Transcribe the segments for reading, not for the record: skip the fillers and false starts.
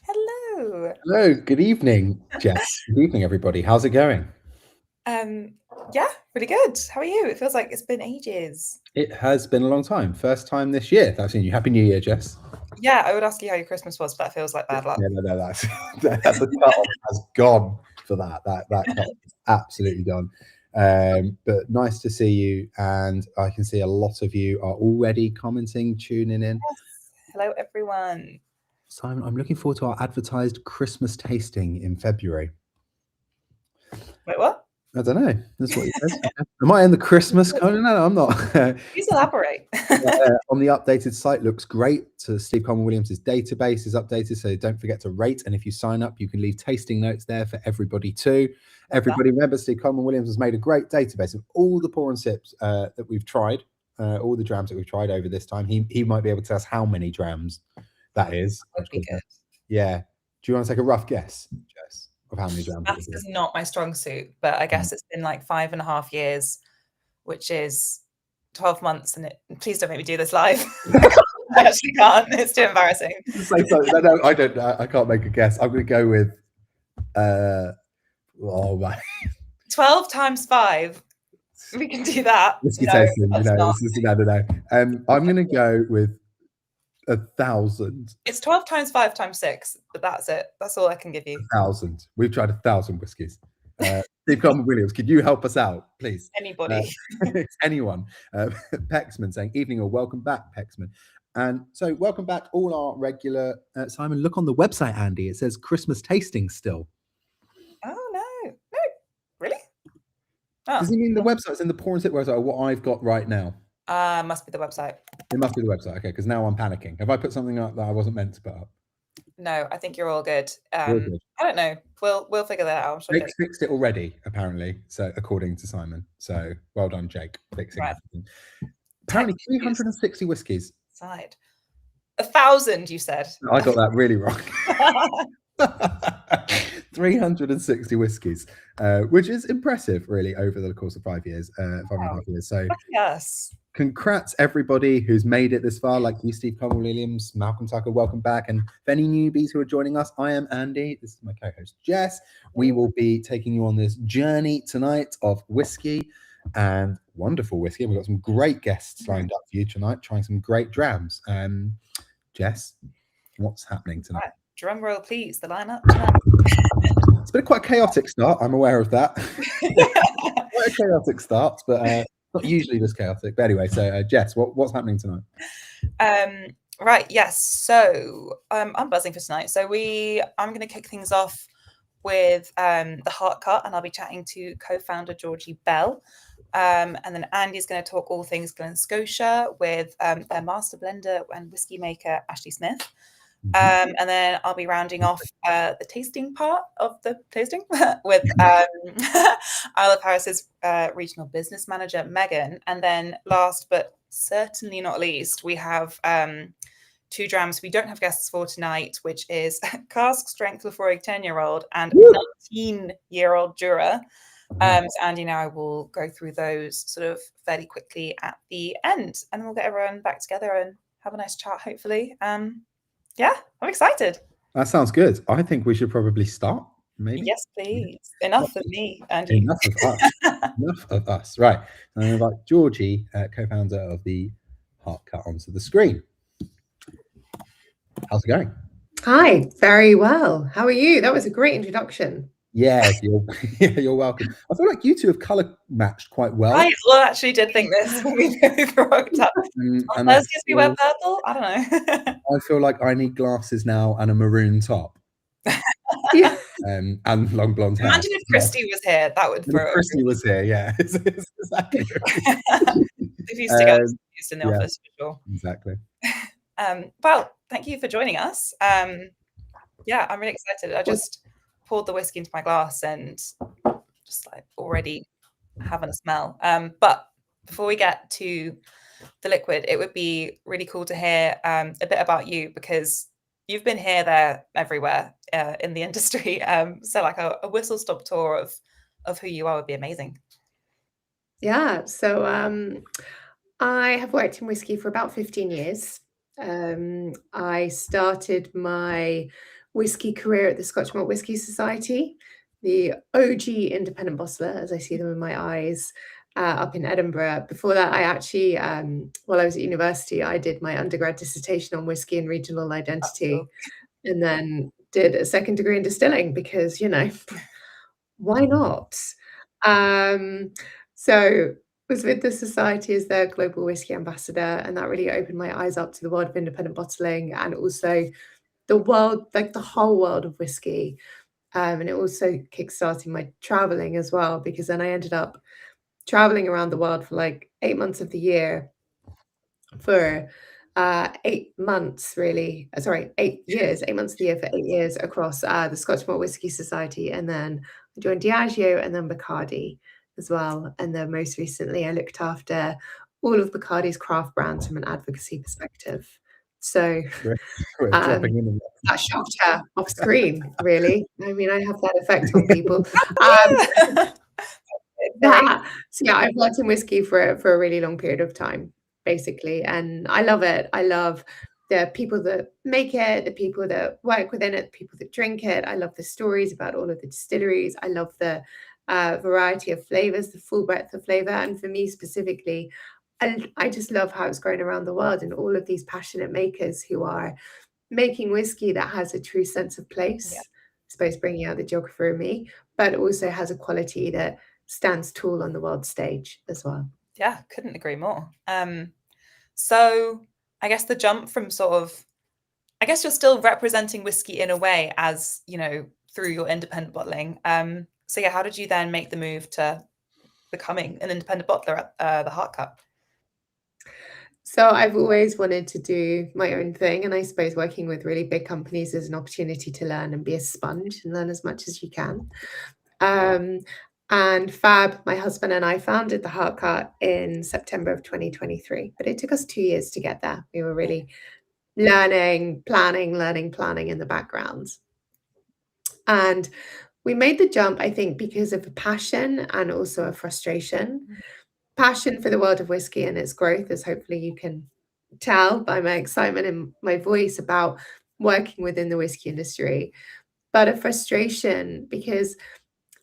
Hello. Hello, good evening, Jess. Good evening, everybody. How's it going? Yeah, pretty good. How are you? It feels like it's been ages. It has been a long time. First time this year that I've seen you. Happy New Year, Jess. Yeah, I would ask you how your Christmas was, but that feels like bad luck. No, that's the cut-off has gone for that. That cut is absolutely gone. But nice to see you, and I can see a lot of you are already commenting, tuning in. Yes. Hello, everyone. Simon, I'm looking forward to our advertised Christmas tasting in February. Wait, what? I don't know. That's what you said. Am I in the Christmas kind? No, I'm not. Please elaborate. On the updated site looks great. So Steve Coleman Williams' database is updated, so don't forget to rate. And if you sign up, you can leave tasting notes there for everybody too. Everybody remember, Steve Coleman Williams has made a great database of all the pour and sips that we've tried, all the drams that we've tried over this time. He might be able to tell us how many drams that is. That would be good. Yeah. Do you want to take a rough guess, Jess, of how many drams? Maths is not my strong suit, but I guess it's been like 5.5 years, which is 12 months. And please don't make me do this live. I actually can't. It's too embarrassing. No, I don't. I can't make a guess. I'm going to go with. Oh my. 12 times 5. We can do that. Whiskey tasting. No. I'm going to go with 1,000. It's 12 times 5 times 6, but that's it. That's all I can give you. 1,000. We've tried 1,000 whiskies. Steve Coleman Williams, could you help us out, please? Anybody. Anyone. Pexman saying, evening or welcome back, Pexman. And so welcome back all our regular, Simon, look on the website, Andy. It says Christmas tasting still. Oh, no. Really? Oh. Does he mean the website's in the pour and sip website or what I've got right now? Must be the website. It must be the website. Okay, because now I'm panicking. Have I put something up that I wasn't meant to put up? No, I think you're all good. Good. I don't know. We'll figure that out. Jake fixed it already, apparently. So according to Simon. So well done, Jake, fixing everything. Apparently 360 whiskies. Side. 1,000, you said. I got that really wrong. 360 whiskies, which is impressive, really, over the course of 5 years, 5.5 years. So yes. Congrats everybody who's made it this far, like you, Steve Coleman Williams, Malcolm Tucker, welcome back. And for any newbies who are joining us, I am Andy. This is my co-host Jess. We will be taking you on this journey tonight of whiskey and wonderful whiskey. We've got some great guests lined up for you tonight, trying some great drams. Jess, what's happening tonight? Right. Drum roll, please. The lineup. It's been quite a chaotic start. I'm aware of that. Quite a chaotic start, but not usually this chaotic. But anyway, so Jess, what's happening tonight? Right. Yes. So I'm buzzing for tonight. So I'm going to kick things off with the Heart Cut, and I'll be chatting to co-founder Georgie Bell. And then Andy's going to talk all things Glen Scotia with their master blender and whiskey maker, Ashley Smith. And then I'll be rounding off the tasting part of the tasting with Isle of Harris's regional business manager, Megan. And then last but certainly not least, we have 2 drams we don't have guests for tonight, which is Cask Strength Laphroaig 10-year-old and 19-year-old Jura. So Andy and I will go through those sort of fairly quickly at the end, and then we'll get everyone back together and have a nice chat, hopefully. Yeah, I'm excited. That sounds good. I think we should probably start, maybe. Yes, please. Enough of me, Andy. Enough of us. Enough of us. Right. I'm going to invite Georgie, co-founder of the Heart Cut, onto the screen. How's it going? Hi, very well. How are you? That was a great introduction. Yes, you're welcome. I feel like you two have colour matched quite well. I actually did think this when we both rocked up. On Thursdays we wear purple? I don't know. I feel like I need glasses now and a maroon top. Yeah. And long blonde hair. Imagine if Christy was here, that would throw If Christy was here, yeah. Exactly. If you stick out in the office, for sure. Exactly. Well, thank you for joining us. Yeah, I'm really excited. I just poured the whiskey into my glass and just like already having a smell. But before we get to the liquid, it would be really cool to hear a bit about you, because you've been here, there, everywhere in the industry. So like a whistle-stop tour of who you are would be amazing. Yeah, so I have worked in whiskey for about 15 years. I started my whisky career at the Scotch Malt Whisky Society, the OG independent bottler, as I see them in my eyes, up in Edinburgh. Before that, I actually, while I was at university, I did my undergrad dissertation on whisky and regional identity, and then did a second degree in distilling because, why not? So was with the society as their global whisky ambassador, and that really opened my eyes up to the world of independent bottling and also the world, like the whole world of whisky. And it also kickstarting my traveling as well, because then I ended up traveling around the world for like 8 months of the year for 8 months, really. Sorry, 8 years, 8 months of the year for 8 years across the Scotch Malt Whisky Society. And then I joined Diageo and then Bacardi as well. And then most recently, I looked after all of Bacardi's craft brands from an advocacy perspective. So We're dropping in. that shocked her off screen, really. I mean, I have that effect on people. So yeah, I've worked in whiskey for a really long period of time, basically, and I love it. I love the people that make it, the people that work within it, the people that drink it. I love the stories about all of the distilleries. I love the variety of flavors, the full breadth of flavor, and for me specifically, I just love how it's grown around the world and all of these passionate makers who are making whiskey that has a true sense of place. Yeah. I suppose bringing out the geographer in me, but also has a quality that stands tall on the world stage as well. Yeah, couldn't agree more. So I guess the jump from I guess you're still representing whiskey in a way as, through your independent bottling. So yeah, how did you then make the move to becoming an independent bottler at the Hearach Cup? So I've always wanted to do my own thing, and I suppose working with really big companies is an opportunity to learn and be a sponge and learn as much as you can. And Fab, my husband, and I founded the Hearach Cup in September of 2023, but it took us 2 years to get there. We were really learning, planning in the background. And we made the jump, I think, because of a passion and also a frustration. Passion for the world of whiskey and its growth, as hopefully you can tell by my excitement in my voice about working within the whiskey industry, but a frustration because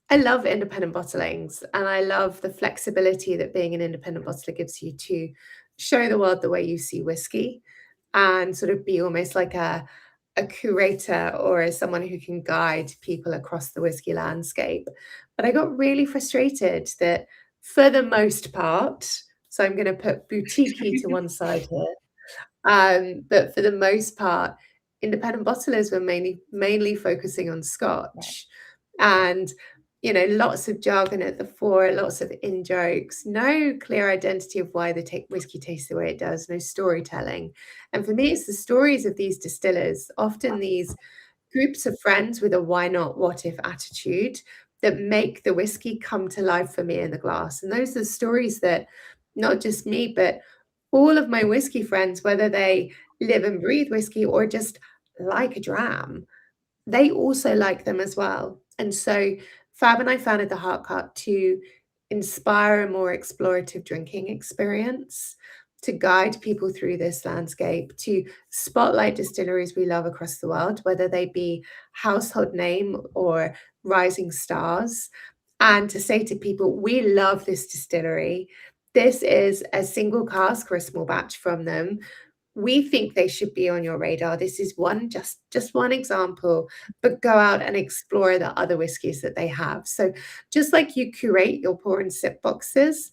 I love independent bottlings and I love the flexibility that being an independent bottler gives you to show the world the way you see whiskey and sort of be almost like a curator or as someone who can guide people across the whiskey landscape. But I got really frustrated that for the most part, so I'm going to put boutique-y to one side here, but for the most part, independent bottlers were mainly focusing on Scotch. And lots of jargon at the fore, lots of in-jokes, no clear identity of why the whiskey tastes the way it does, no storytelling. And for me, it's the stories of these distillers, often these groups of friends with a why not, what if attitude that make the whiskey come to life for me in the glass. And those are the stories that not just me, but all of my whiskey friends, whether they live and breathe whiskey or just like a dram, they also like them as well. And so Fab and I founded the Hearach Cup to inspire a more explorative drinking experience, to guide people through this landscape, to spotlight distilleries we love across the world, whether they be household name or rising stars, and to say to people, we love this distillery. This is a single cask or a small batch from them. We think they should be on your radar. This is just one example, but go out and explore the other whiskies that they have. So just like you curate your pour and sip boxes,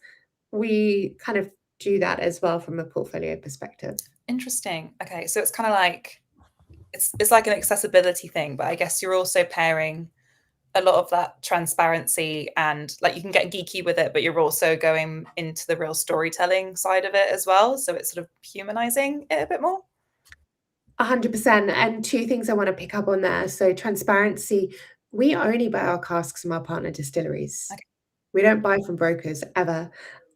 we kind of do that as well from a portfolio perspective. Interesting. Okay, so it's kind of like it's like an accessibility thing, but I guess you're also pairing a lot of that transparency and like you can get geeky with it, but you're also going into the real storytelling side of it as well. So it's sort of humanizing it a bit more. 100%. And two things I want to pick up on there. So transparency, we only buy our casks from our partner distilleries. Okay. We don't buy from brokers ever.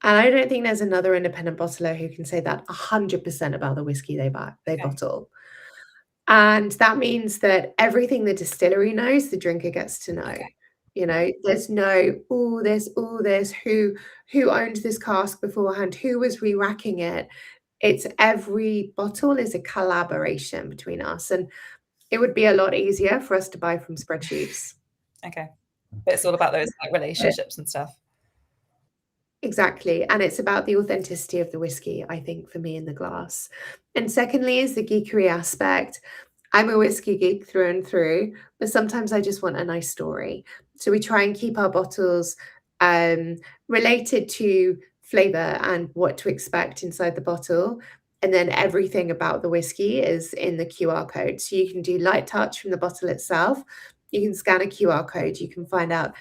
And I don't think there's another independent bottler who can say that 100% about the whiskey they bottle. And that means that everything the distillery knows, the drinker gets to know. Okay. There's no, this, who owned this cask beforehand, who was re-racking it. it's every bottle is a collaboration between us, and it would be a lot easier for us to buy from spreadsheets. Okay. But it's all about those like relationships and stuff. Exactly. And it's about the authenticity of the whiskey, I think, for me in the glass. And secondly is the geekery aspect. I'm a whiskey geek through and through, but sometimes I just want a nice story. So we try and keep our bottles related to flavor and what to expect inside the bottle. And then everything about the whiskey is in the QR code. So you can do light touch from the bottle itself. You can scan a QR code. You can find out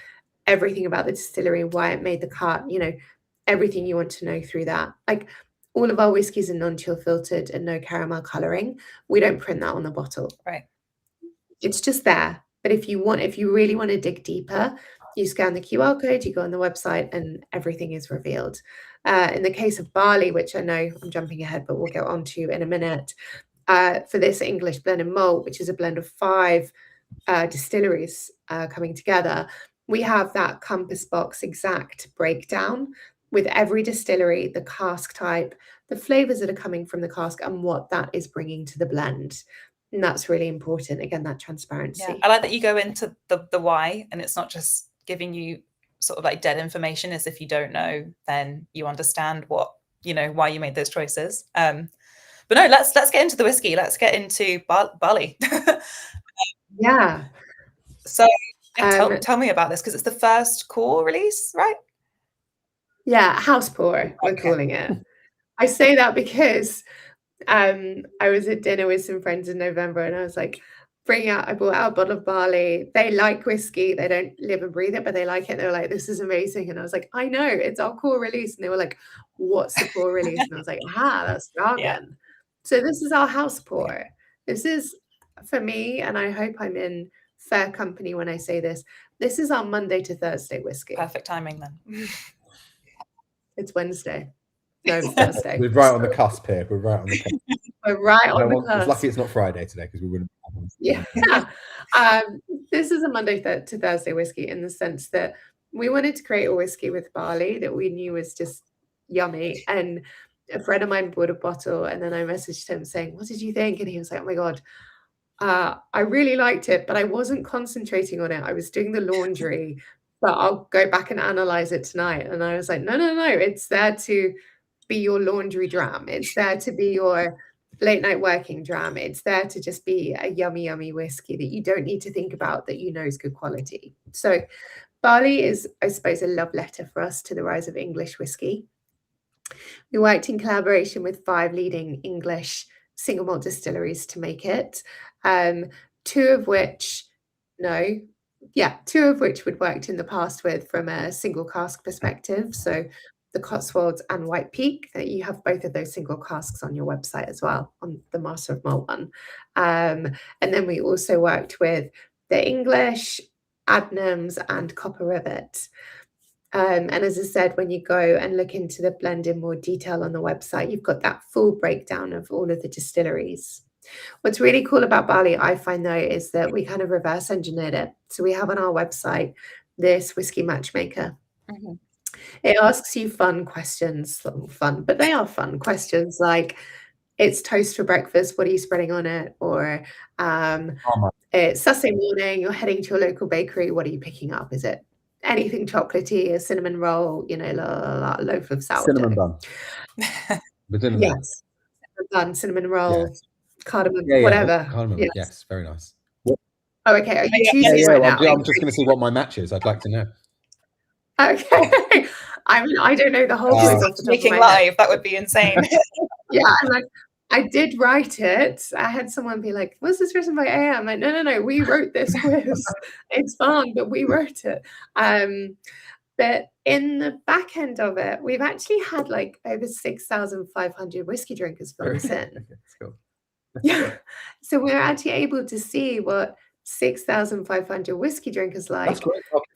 everything about the distillery, why it made the cut, you know, everything you want to know through that. Like all of our whiskies are non-chill filtered and no caramel coloring. We don't print that on the bottle. Right. It's just there. But if you really want to dig deeper, you scan the QR code, you go on the website, and everything is revealed. In the case of Barley, which I know I'm jumping ahead, but we'll get on to in a minute, for this English blend and malt, which is a blend of 5 distilleries coming together, we have that compass box exact breakdown with every distillery, the cask type, the flavors that are coming from the cask, and what that is bringing to the blend. And that's really important. Again, that transparency. Yeah, I like that you go into the why, and it's not just giving you sort of like dead information. As if you don't know, then you understand what, you know, why you made those choices. But no, let's get into the whiskey. Let's get into Barley. Yeah. So tell me about this, because it's the first core release, right? Yeah, house pour, we're calling it. I say that because I was at dinner with some friends in November, and I was like, I brought out a bottle of Barley. They like whiskey. They don't live and breathe it, but they like it. They were like, this is amazing. And I was like, I know, it's our core release. And they were like, what's the core release? And I was like, that's jargon. Yeah. So this is our house pour. This is, for me, and I hope I'm in fair company when I say this, this is our Monday to Thursday whiskey. Perfect timing then. It's Wednesday. No, it's Thursday. We're right on the cusp here. We're right on the cusp. We're right on the cusp. It's lucky it's not Friday today, because we wouldn't. Yeah. This is a Monday to Thursday whiskey, in the sense that we wanted to create a whiskey with barley that we knew was just yummy. And a friend of mine bought a bottle, and then I messaged him saying, what did you think? And he was like, oh my God, I really liked it, but I wasn't concentrating on it. I was doing the laundry, but I'll go back and analyze it tonight. And I was like, no, it's there to be your laundry dram. It's there to be your late night working dram. It's there to just be a yummy, yummy whiskey that you don't need to think about, that you know is good quality. So Barley is, I suppose, a love letter for us to the rise of English whiskey. We worked in collaboration with 5 leading English single malt distilleries to make it. 2 of which we'd worked in the past with from a single cask perspective. So the Cotswolds and White Peak, you have both of those single casks on your website as well, on the Master of Malt one. And then we also worked with the English, Adnams and Copper Rivet. And as I said, when you go and look into the blend in more detail on the website, you've got that full breakdown of all of the distilleries. What's really cool about Barley, I find, though, is that we kind of reverse engineered it. So we have on our website this whiskey matchmaker. Mm-hmm. It asks you fun questions, but they are fun questions, like, it's toast for breakfast, what are you spreading on it? Or it's Saturday morning, you're heading to your local bakery, what are you picking up? Is it anything chocolatey, a cinnamon roll, loaf of sourdough? Cinnamon bun. Yes. Cinnamon roll, yes. Cardamom, whatever. Cardamom, yes, very nice. Oh, okay. Are you choosing right now? I'm just going to see what my match is. I'd like to know. Okay. I mean, I don't know the whole process. Making live, that would be insane. Yeah, I'm like, I did write it. I had someone be like, was this written by AM? I'm like, no, we wrote this quiz. It's fun, but we wrote it. But in the back end of it, we've actually had like over 6,500 whiskey drinkers fill this in. That's cool. Yeah. So we're actually able to see what 6,500 whiskey drinkers like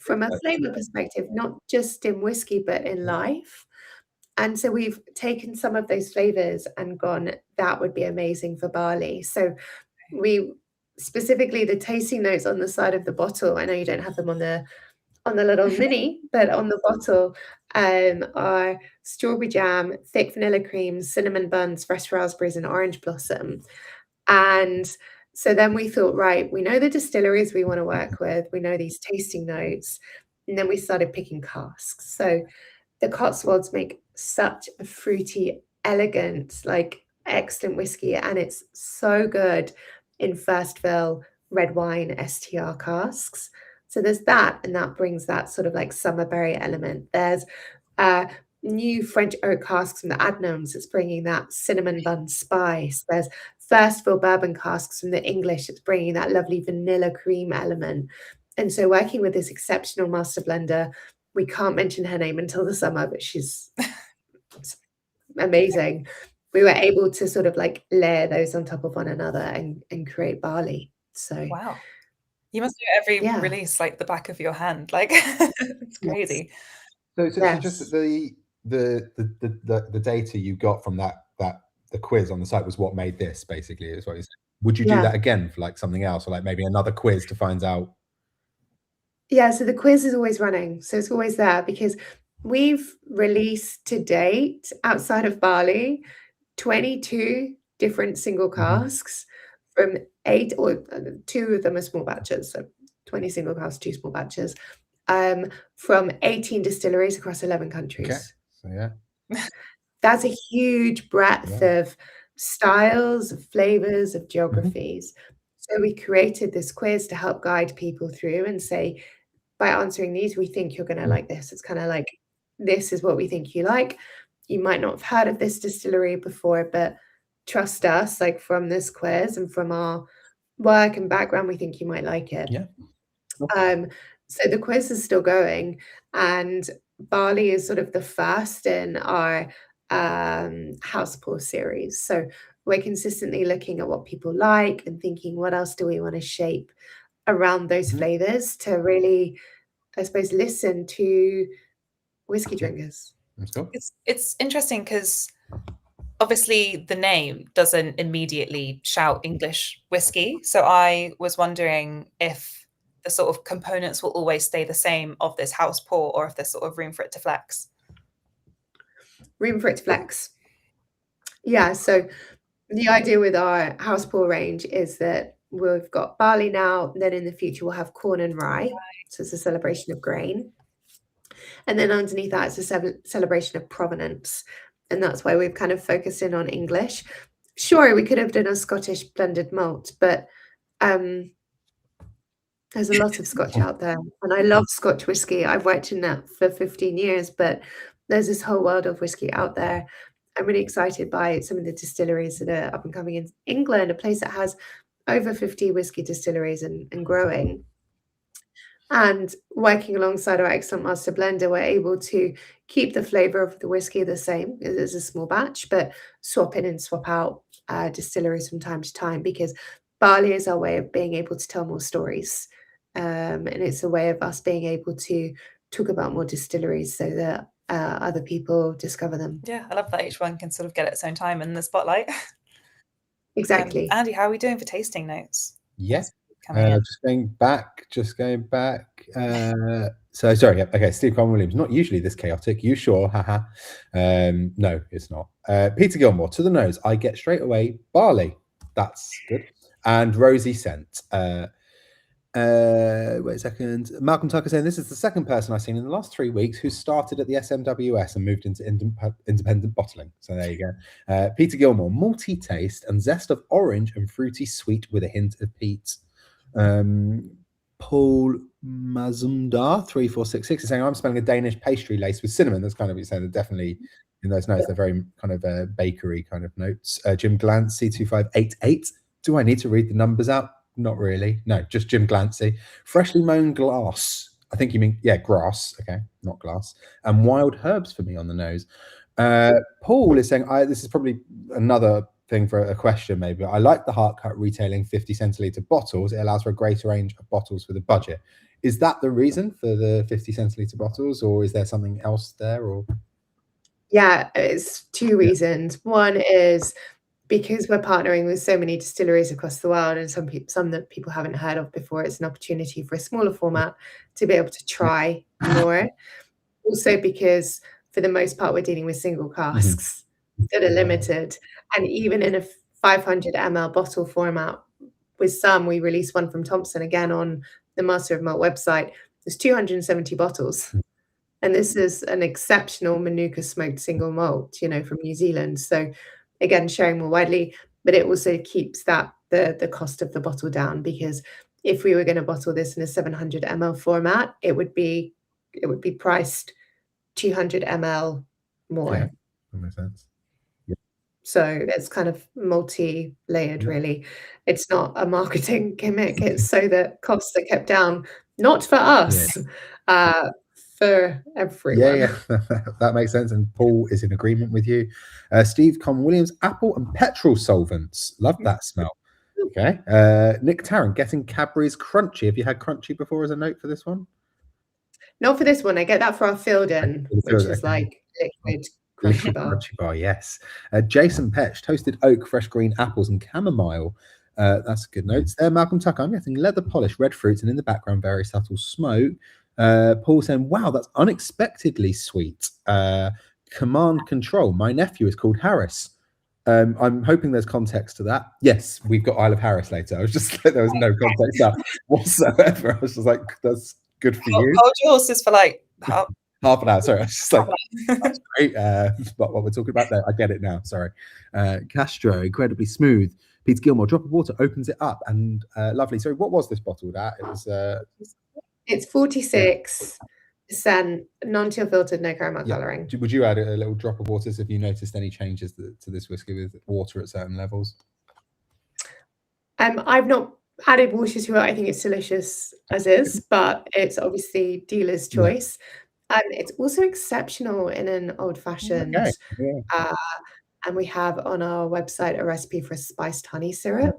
from a flavor perspective, not just in whiskey, but in life. And so we've taken some of those flavors and gone, that would be amazing for barley. So we specifically, the tasting notes on the side of the bottle, I know you don't have them on the on the little mini, but on the bottle are strawberry jam, thick vanilla cream, cinnamon buns, fresh raspberries, and orange blossom. And so then we thought, right, we know the distilleries we want to work with, we know these tasting notes, and then we started picking casks. So the Cotswolds make such a fruity, elegant, like excellent whiskey, and it's so good in first fill red wine STR casks. So there's that, and that brings that sort of like summerberry element. There's new French oak casks from the Adnams. It's bringing that cinnamon bun spice. There's first fill bourbon casks from the English. It's bringing that lovely vanilla cream element. And so working with this exceptional master blender, we can't mention her name until the summer, but she's amazing. We were able to sort of like layer those on top of one another and create Barley. So wow, you must do every release like the back of your hand. Like it's crazy. So just the data you got from the quiz on the site was what made this, basically, is what you said. Would you do that again for like something else, or like maybe another quiz to find out? Yeah, so the quiz is always running, so it's always there, because we've released to date, outside of Barley, 22 different single casks from 8, or 2 of them are small batches, so 20 single casks, 2 small batches, from 18 distilleries across 11 countries. Okay. So yeah, that's a huge breadth of styles, of flavors, of geographies. So we created this quiz to help guide people through and say, by answering these, we think you're going to like this. It's kind of like, this is what we think you like. You might not have heard of this distillery before, but trust us, like from this quiz and from our work and background, we think you might like it. Yeah. So the quiz is still going, and Barley is sort of the first in our house pour series. So we're consistently looking at what people like and thinking, what else do we want to shape around those flavors to really, I suppose, listen to whiskey drinkers. Let's go. It's interesting because obviously the name doesn't immediately shout English whiskey. So I was wondering if the sort of components will always stay the same of this house pour, or if there's sort of room for it to flex. Room for it to flex. Yeah, so the idea with our house pour range is that we've got barley now, then in the future we'll have corn and rye. So it's a celebration of grain. And then underneath that, it's a celebration of provenance. And that's why we've kind of focused in on English. Sure, we could have done a Scottish blended malt, but there's a lot of Scotch out there. And I love Scotch whiskey. I've worked in that for 15 years, but there's this whole world of whiskey out there. I'm really excited by some of the distilleries that are up and coming in England, a place that has over 50 whiskey distilleries and growing. And working alongside our excellent master blender, we're able to keep the flavor of the whiskey the same as a small batch, but swap in and swap out distilleries from time to time, because Barley is our way of being able to tell more stories. And it's a way of us being able to talk about more distilleries so that other people discover them. Yeah, I love that each one can sort of get its own time in the spotlight. Exactly. Andy, how are we doing for tasting notes? Yes. Just going back. So sorry. Okay, Steve Conn Williams. Not usually this chaotic. You sure? Haha. No, it's not. Peter Gilmore, to the nose. I get straight away barley. That's good. And rosy scent. Wait a second. Malcolm Tucker saying this is the second person I've seen in the last 3 weeks who started at the SMWS and moved into independent bottling. So there you go. Peter Gilmore, malty taste and zest of orange and fruity sweet with a hint of peat. Paul Mazumdar 3466 is saying I'm smelling a Danish pastry laced with cinnamon. That's kind of what you're saying. They're definitely in those notes. They're very kind of bakery kind of notes. Jim Glancy 2588. Do I need to read the numbers out? Not really. No, just Jim Glancy. Freshly mown glass. I think you mean, grass. Okay, not glass. And wild herbs for me on the nose. Paul is saying, this is probably another thing for a question maybe. I like the Hearach retailing 50 centilitre bottles. It allows for a greater range of bottles for the budget. Is that the reason for the 50 centilitre bottles, or is there something else there? Or yeah, it's 2 reasons. One is because we're partnering with so many distilleries across the world, and some that people haven't heard of before, it's an opportunity for a smaller format to be able to try more. Also because for the most part, we're dealing with single casks that are limited. And even in a 500 ml bottle format, with some, we released one from Thompson again on the Master of Malt website. There's 270 bottles. And this is an exceptional Manuka smoked single malt, from New Zealand. So again, sharing more widely, but it also keeps the cost of the bottle down, because if we were going to bottle this in a 700 ml format, it would be priced 200 ml more. Yeah, that makes sense. So it's kind of multi-layered, really. It's not a marketing gimmick. It's so that costs are kept down, not for us, for everyone. Yeah, that makes sense. And Paul is in agreement with you. Steve Williams, apple and petrol solvents. Love that smell. Okay. Nick Tarrant, getting Cadbury's Crunchy. Have you had Crunchy before as a note for this one? Not for this one. I get that for our filled-in, which is like liquid crunchy bar. Yes. Jason Petch, toasted oak, fresh green apples, and chamomile. That's good notes there. Malcolm Tucker, I'm getting leather polish, red fruits, and in the background, very subtle smoke. Paul saying, wow, that's unexpectedly sweet. Command Control, my nephew is called Harris. I'm hoping there's context to that. Yes, we've got Isle of Harris later. I was just like, there was no context to that whatsoever. I was just like, that's good for you. Hold your horses for like half an hour. Sorry, I was just like, that's great. But what we're talking about there, I get it now. Sorry. Castro, incredibly smooth. Peter Gilmore, drop of water opens it up, and lovely. Sorry, what was this bottled at? It was. It's 46%, non-chill filtered, no caramel colouring. Would you add a little drop of water if you noticed any changes to this whiskey with water at certain levels? I've not added water to it. I think it's delicious as is, but it's obviously dealer's choice. It's also exceptional in an old-fashioned. And we have on our website a recipe for a spiced honey syrup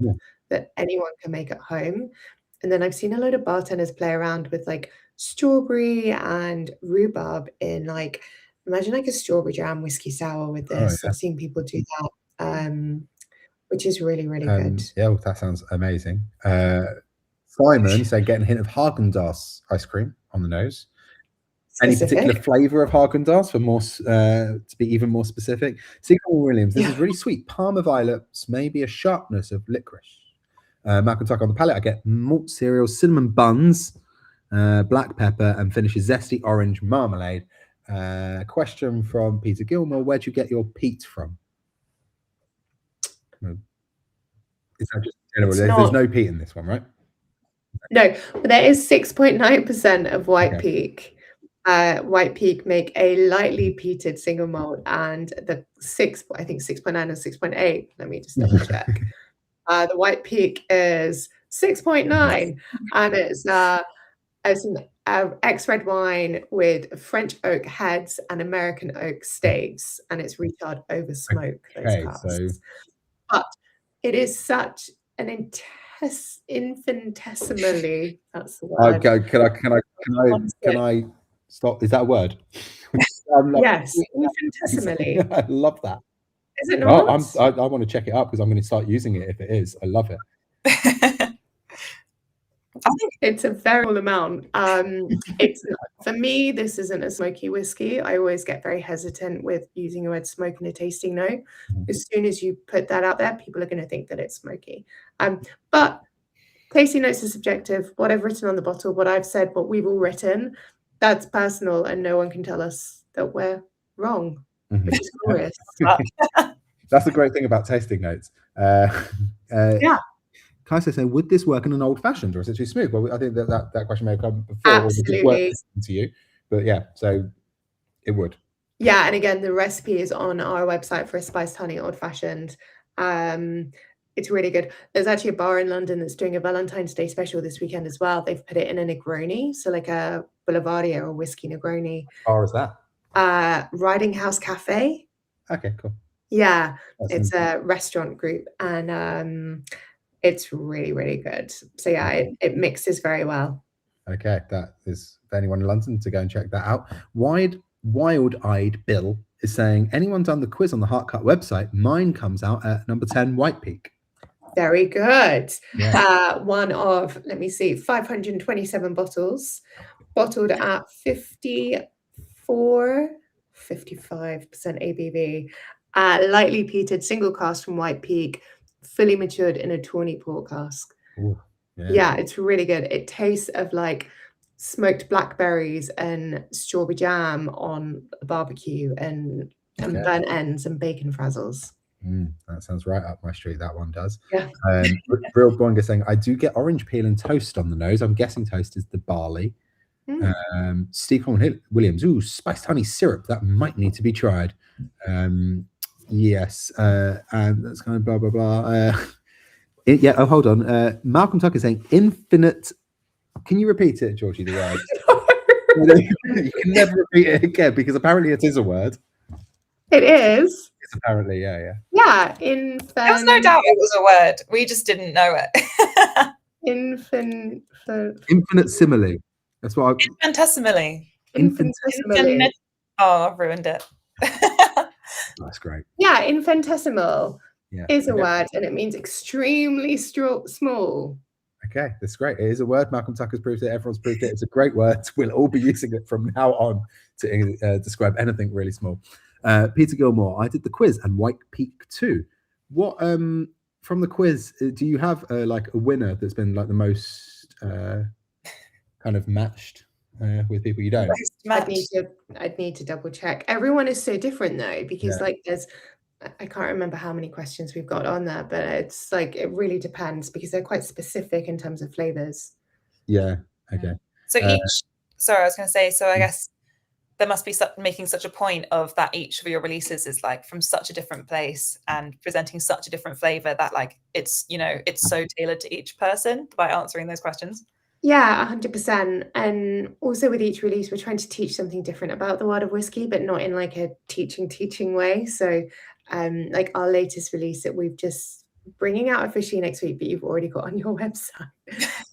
that anyone can make at home. And then I've seen a load of bartenders play around with like strawberry and rhubarb in like, imagine like a strawberry jam whiskey sour with this. I've seen people do that, which is really, really good. Yeah, well, that sounds amazing. Simon said, getting a hint of Haagen-Dazs ice cream on the nose. Any particular flavour of Haagen-Dazs for more to be even more specific? Siegel Williams, this is really sweet. Parma violets, maybe a sharpness of licorice. Malcolm Tucker on the palate, I get malt cereal, cinnamon buns, black pepper, and finishes zesty orange marmalade. Question from Peter Gilmore, where'd you get your peat from? Is that just general? There's no peat in this one, right? No, but there is 6.9% of White Peak. White Peak make a lightly peated single malt, and the 6.9 and 6.8. Let me just double check. The White Peak is 6.9, and it's an ex-red wine with French oak heads and American oak staves, and it's recharred over smoke. But it is such an infinitesimally. That's the word. Can I stop? Is that a word? Yes, infinitesimally. I love that. Is it not? I want to check it up because I'm going to start using it if it is. I love it. I think it's a very small amount. For me, this isn't a smoky whiskey. I always get very hesitant with using the word smoke in a tasting note. As soon as you put that out there, people are going to think that it's smoky. But tasting notes are subjective. What I've written on the bottle, what I've said, what we've all written, that's personal, and no one can tell us that we're wrong. Which is glorious. That's the great thing about tasting notes. Kaisa saying, would this work in an old fashioned, or is it too smooth? Well, I think that question may have come before. Absolutely. To you, but yeah, so it would. Yeah, and again, the recipe is on our website for a spiced honey old fashioned. It's really good. There's actually a bar in London that's doing a Valentine's Day special this weekend as well. They've put it in a Negroni, so like a Boulevardia or whiskey Negroni. How is that? Riding House Cafe. Okay, cool. Yeah, it's a restaurant group, and it's really, really good. So yeah, it mixes very well. Okay, that is for anyone in London to go and check that out. Wild-Eyed Bill is saying, anyone done the quiz on the Hearach website? Mine comes out at number 10, White Peak. Very good. Yeah. One of, let me see, 527 bottles, bottled at 55% ABV, lightly peated, single cask from White Peak, fully matured in a tawny port cask. Ooh, Yeah, it's really good. It tastes of like smoked blackberries and strawberry jam on a barbecue and burnt ends and bacon frazzles. That sounds right up my street. That one does. Yeah. Real Boinga saying, I do get orange peel and toast on the nose. I'm guessing toast is the barley. Steve Coleman Williams, ooh, spiced honey syrup. That might need to be tried. Yes. And that's kind of blah, blah, blah. Yeah. Oh, hold on. Malcolm Tucker saying infinite. Can you repeat it, Georgie, the word? You can never repeat it again because apparently it is a word. It is. It's apparently, yeah. Yeah, There's no doubt it was a word. We just didn't know it. Infinite simile. That's what Infinitesimally. Infinitesimally. Oh, I've ruined it. That's great. Yeah, infinitesimal is a Okay. word and it means extremely small. Okay, that's great. It is a word. Malcolm Tucker's proved it. Everyone's proved it. It's a great word. We'll all be using it from now on to describe anything really small. Peter Gilmore, I did the quiz and White Peak too. What from the quiz, do you have like a winner that's been like the most kind of matched with people you don't? I'd need to double check. Everyone is so different though, because like I can't remember how many questions we've got on there, but it's like it really depends because they're quite specific in terms of flavors. Yeah. Okay. So I was going to say, so I guess there must be making such a point of that each of your releases is like from such a different place and presenting such a different flavor that like it's, you know, it's so tailored to each person by answering those questions. Yeah, 100%. And also with each release, we're trying to teach something different about the world of whiskey, but not in like a teaching way. So like our latest release that we've just bringing out officially next week, but you've already got on your website.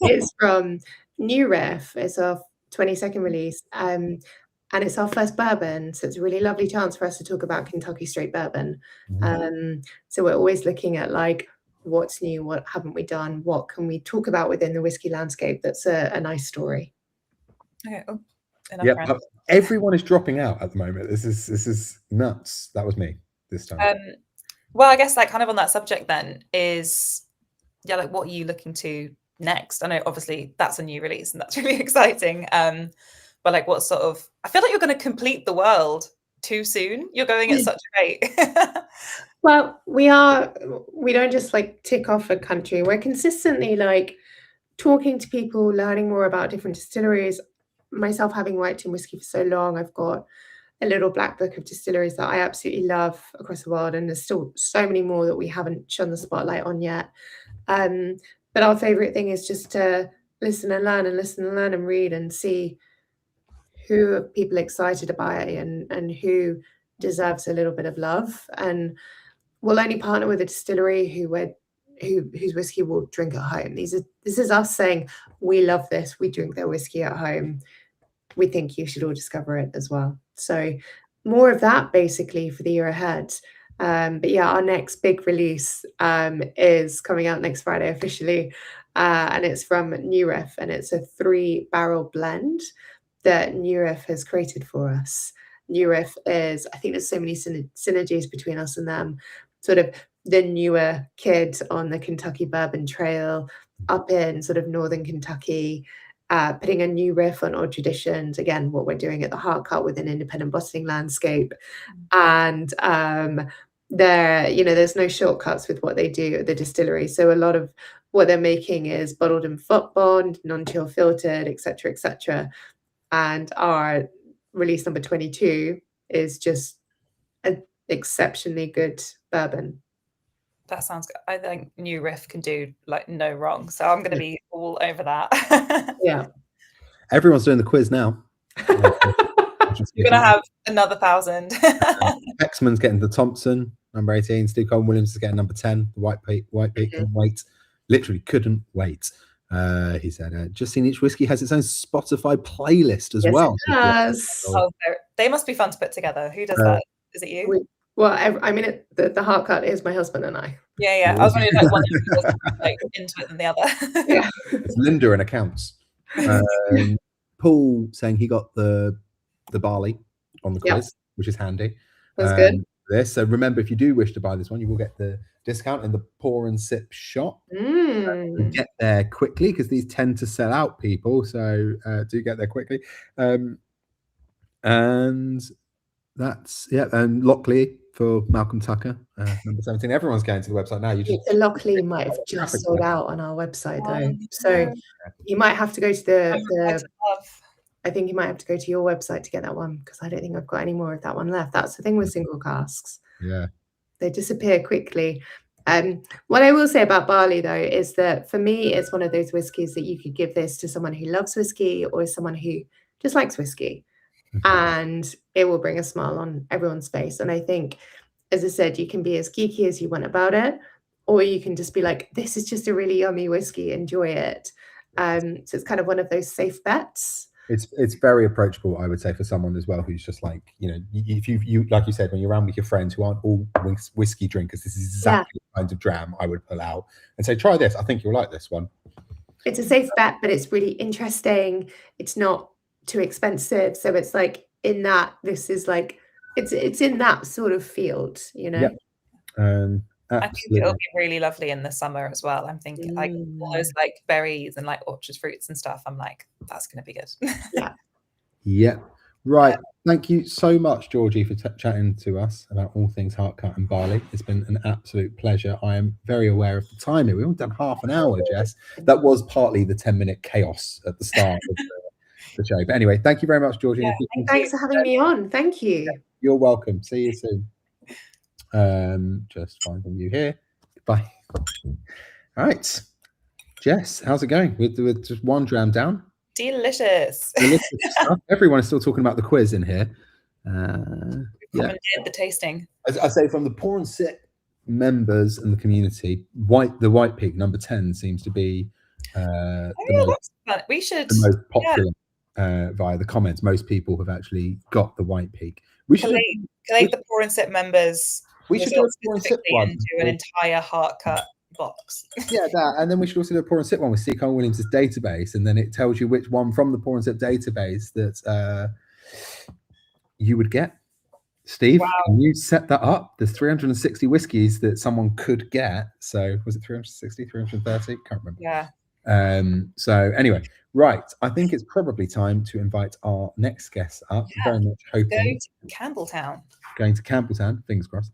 It's from New Riff. It's our 22nd release. And it's our first bourbon. So it's a really lovely chance for us to talk about Kentucky straight bourbon. So we're always looking at like, what's new, what haven't we done, what can we talk about within the whiskey landscape that's a nice story. Okay. Oh, everyone is dropping out at the moment. This is nuts. That was me this time. Well, I guess like kind of on that subject then is like what are you looking to next? I know obviously that's a new release and that's really exciting. But like what sort of, I feel like you're going to complete the world too soon. You're going at such a rate. Well, we don't just like tick off a country. We're consistently like talking to people, learning more about different distilleries. Myself having worked in whiskey for so long, I've got a little black book of distilleries that I absolutely love across the world. And there's still so many more that we haven't shone the spotlight on yet. But our favorite thing is just to listen and learn and read and see who are people excited about it and who deserves a little bit of love. And we'll only partner with a distillery whose whiskey we'll drink at home. This is us saying, we love this. We drink their whiskey at home. We think you should all discover it as well. So more of that basically for the year ahead. But yeah, our next big release is coming out next Friday officially. And it's from New Riff, and it's a 3-barrel blend that New Riff has created for us. New Riff is, I think there's so many synergies between us and them, sort of the newer kid on the Kentucky Bourbon Trail up in sort of northern Kentucky, putting a new riff on old traditions. Again, what we're doing at the Hearach with an independent bottling landscape. And there's no shortcuts with what they do at the distillery. So a lot of what they're making is bottled in foot bond, non-chill filtered, etc., etc. And our release number 22 is just an exceptionally good bourbon. That sounds good. I think New Riff can do like no wrong. So I'm going to be all over that. Yeah. Everyone's doing the quiz now. You're going to have another 1,000. Exman's getting the Thompson, number 18. Steve Colin Williams is getting number 10. The White Peak couldn't wait. Literally couldn't wait. He said, just seen each whiskey has its own Spotify playlist as well. Yes. Oh, they must be fun to put together. Who does that? Is it you? I mean, the Hearach cut is my husband and I. Yeah. I was wondering like one of you was like into it than the other. Yeah. It's Linda in accounts. Paul saying he got the barley on the quiz, which is handy. That's good. So remember, if you do wish to buy this one, you will get the discount in the pour and sip shop. Get there quickly because these tend to sell out, people. So do get there quickly. And that's and Lockley for Malcolm Tucker, number 17. Everyone's going to the website now. The Lockley might have just sold out on our website though, so you might have to go to the I think you might have to go to your website to get that one, because I don't think I've got any more of that one left. That's the thing with single casks. Yeah, they disappear quickly. What I will say about barley though is that for me it's one of those whiskies that you could give this to someone who loves whiskey or someone who just likes whiskey, and it will bring a smile on everyone's face. And I think, as I said, you can be as geeky as you want about it, or you can just be like, this is just a really yummy whiskey, enjoy it. So it's kind of one of those safe bets. It's very approachable, I would say, for someone as well who's just like, if you like you said, when you're around with your friends who aren't all whiskey drinkers, this is exactly the kind of dram I would pull out and say, try this, I think you'll like this one. It's a safe bet, but it's really interesting. It's not too expensive, so it's like in that, this is like it's in that sort of field, I think it'll be really lovely in the summer as well. I'm thinking like all those like berries and like orchard fruits and stuff. I'm like, that's going to be good. Yeah. Right. Thank you so much, Georgie, for chatting to us about all things Hearach cut and barley. It's been an absolute pleasure. I am very aware of the timing. We've all done half an hour, Jess. That was partly the 10-minute chaos at the start of the show. But anyway, thank you very much, Georgie. Thanks for having me on. Thank you. You're welcome. See you soon. Just finding you here. Bye. All right, Jess, how's it going with just one dram down? Delicious. Stuff. Everyone is still talking about the quiz in here. Did the tasting. As I say, from the pour and sip members and the community, the White Peak number 10 seems to be the most popular via the comments. Most people have actually got the White Peak. We should collate the pour and sip members. We should do a pour and sip one. And do an entire Hearach cut box. Yeah, that, and then we should also do a pour and sip one with C. Cole Williams' database, and then it tells you which one from the pour and sip database that you would get. Steve, can you set that up? There's 360 whiskies that someone could get. So was it 360, 330? Can't remember. Yeah. So anyway, right. I think it's probably time to invite our next guest up. Yeah. Very much hoping. Going to Campbeltown. Going to Campbeltown. Fingers crossed.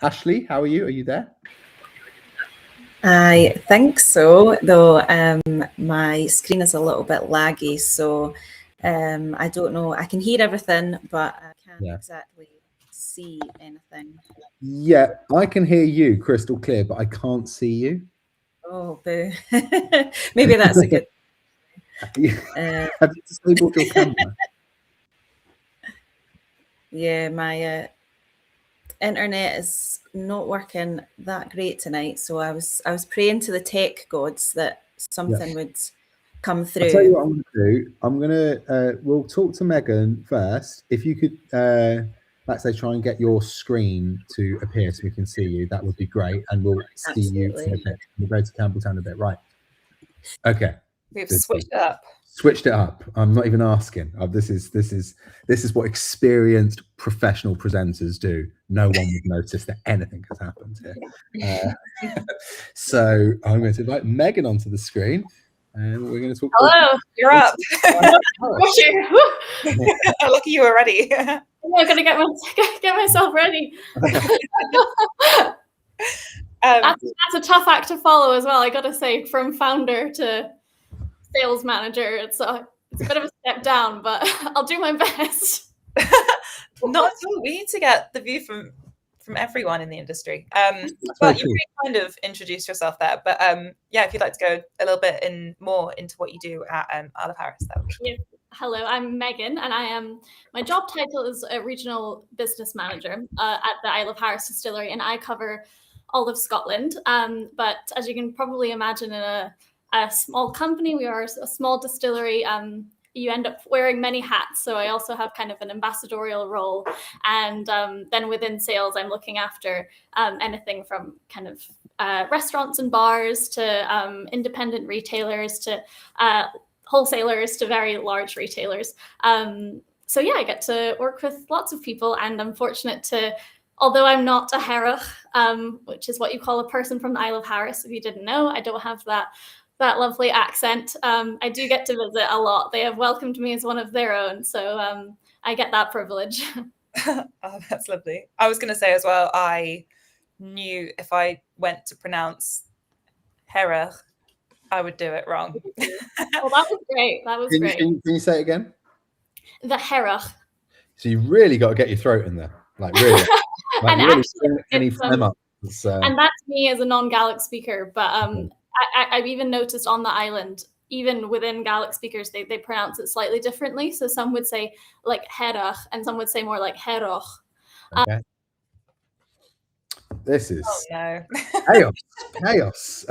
Ashley, how are you? Are you there? I think so, though my screen is a little bit laggy, so I don't know. I can hear everything, but I can't exactly see anything. Yeah, I can hear you crystal clear, but I can't see you. Oh, boo. Maybe that's a good Have you disabled your camera? Yeah, my internet is not working that great tonight, so I was praying to the tech gods that something would come through. I'll tell you what I'm going to do. I'm going to we'll talk to Megan first. If you could let's say try and get your screen to appear so we can see you, that would be great, and we'll see you in a bit. We'll go to Campbeltown a bit, right? Okay, we've switched it up. Switched it up. I'm not even asking. This is what experienced professional presenters do. No one would notice that anything has happened here. So I'm going to invite Megan onto the screen, and we're going to talk. Hello, you're up. Lucky you were ready. I'm going to get myself ready. That's a tough act to follow as well. I got to say, from founder to sales manager, it's a bit of a step down, but I'll do my best. Not at all. We need to get the view from everyone in the industry. But you kind of introduced yourself there. But if you'd like to go a little bit more into what you do at Isle of Harris, that would be cool. Hello, I'm Megan, and my job title is a regional business manager at the Isle of Harris distillery, and I cover all of Scotland. But as you can probably imagine, in a small company, we are a small distillery. you end up wearing many hats. So I also have kind of an ambassadorial role. And then within sales, I'm looking after anything from kind of restaurants and bars to independent retailers to wholesalers to very large retailers. So yeah, I get to work with lots of people, and I'm fortunate to, although I'm not a Hearach, which is what you call a person from the Isle of Harris, if you didn't know, I don't have that lovely accent. I do get to visit a lot. They have welcomed me as one of their own, so I get that privilege. Oh, that's lovely. I was going to say as well, I knew if I went to pronounce Hearach, I would do it wrong. Well, that was great. That was great. Can you say it again? The Hearach. So you really got to get your throat in there, like really. Like And really actually, any it's, phlegm up. and that's me as a non-Gaelic speaker, but I've even noticed on the island, even within Gaelic speakers, they pronounce it slightly differently. So some would say like Hearach, and some would say more like Hearach. Okay. This is chaos.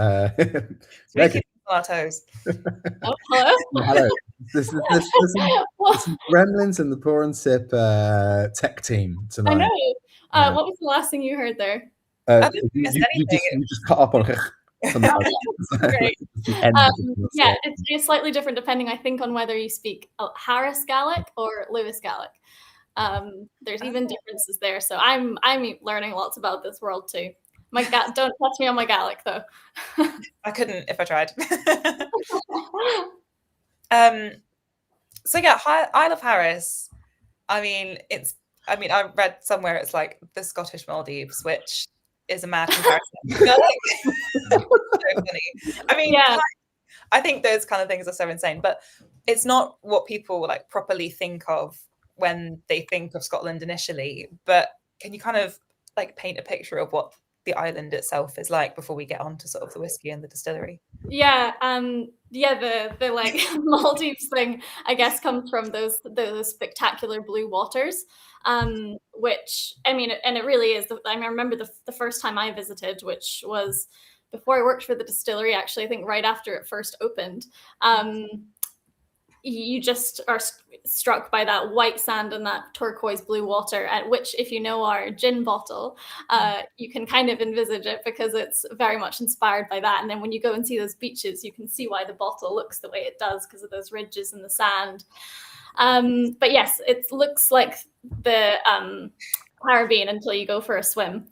Making our toes. Oh, hello. Hello. There's some gremlins and the Pour and Sip tech team tonight. I know. What was the last thing you heard there? You just cut up on it. Great. Yeah, it's slightly different depending, I think, on whether you speak Harris Gaelic or Lewis Gaelic. There's even differences there. So I'm learning lots about this world too. Don't touch me on my Gaelic though. I couldn't if I tried. So yeah, Isle of Harris. I read somewhere it's like the Scottish Maldives, which is a mad comparison. So funny. I mean, yeah. I think those kind of things are so insane, but it's not what people like properly think of when they think of Scotland initially. But can you kind of like paint a picture of what the island itself is like before we get on to sort of the whiskey and the distillery? Yeah, the like Maldives thing, I guess, comes from those spectacular blue waters, which, I mean, and it really is. I remember the first time I visited, which was before I worked for the distillery, actually, I think right after it first opened. You just are struck by that white sand and that turquoise blue water, at which, if you know our gin bottle, you can kind of envisage it because it's very much inspired by that. And then when you go and see those beaches, you can see why the bottle looks the way it does because of those ridges in the sand. But yes, it looks like the Caribbean until you go for a swim.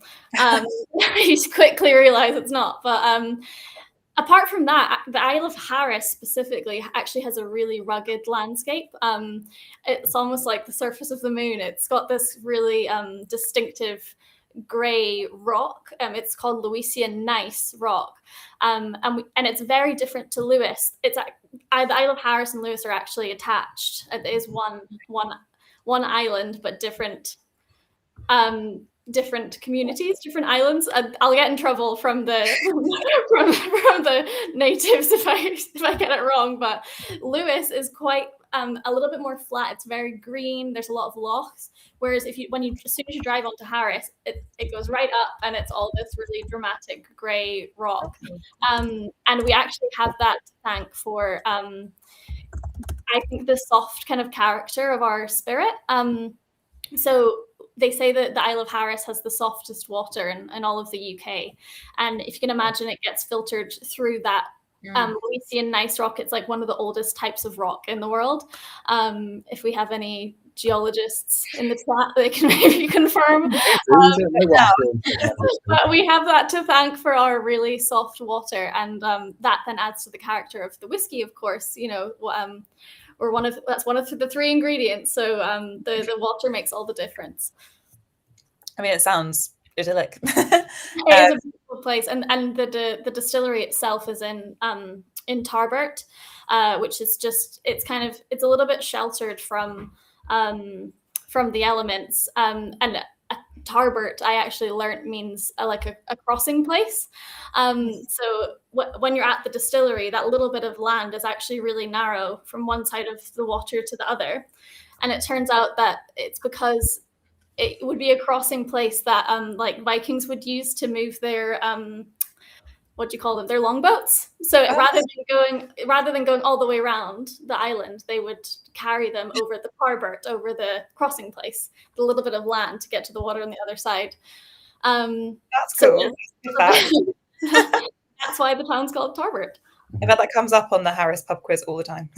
You quickly realize it's not. But apart from that, the Isle of Harris specifically actually has a really rugged landscape. It's almost like the surface of the moon. It's got this really distinctive grey rock. It's called Lewisian gneiss rock. And it's very different to Lewis. It's the Isle of Harris and Lewis are actually attached. It is one island, but different communities, different islands. I'll get in trouble from the from the natives if I get it wrong. But Lewis is quite a little bit more flat. It's very green. There's a lot of lochs. Whereas as soon as you drive onto Harris, it goes right up and it's all this really dramatic grey rock. And we actually have that to thank for I think the soft kind of character of our spirit. So they say that the Isle of Harris has the softest water in all of the UK. And if you can imagine, it gets filtered through that Lewisian gneiss rock. It's like one of the oldest types of rock in the world. If we have any geologists in the chat, they can maybe confirm. But we have that to thank for our really soft water. And that then adds to the character of the whiskey, of course, or that's one of the three ingredients. So the water makes all the difference. I mean, it sounds idyllic. It is a beautiful place, and the distillery itself is in Tarbert, which is just it's a little bit sheltered from the elements. And Tarbert, I actually learned means a crossing place. So when you're at the distillery, that little bit of land is actually really narrow from one side of the water to the other. And it turns out that it's because it would be a crossing place that Vikings would use to move their what do you call them? They're longboats. So rather than going all the way around the island, they would carry them over the Tarbert, over the crossing place, a little bit of land to get to the water on the other side. That's cool. That's why the town's called Tarbert. I bet that comes up on the Harris pub quiz all the time.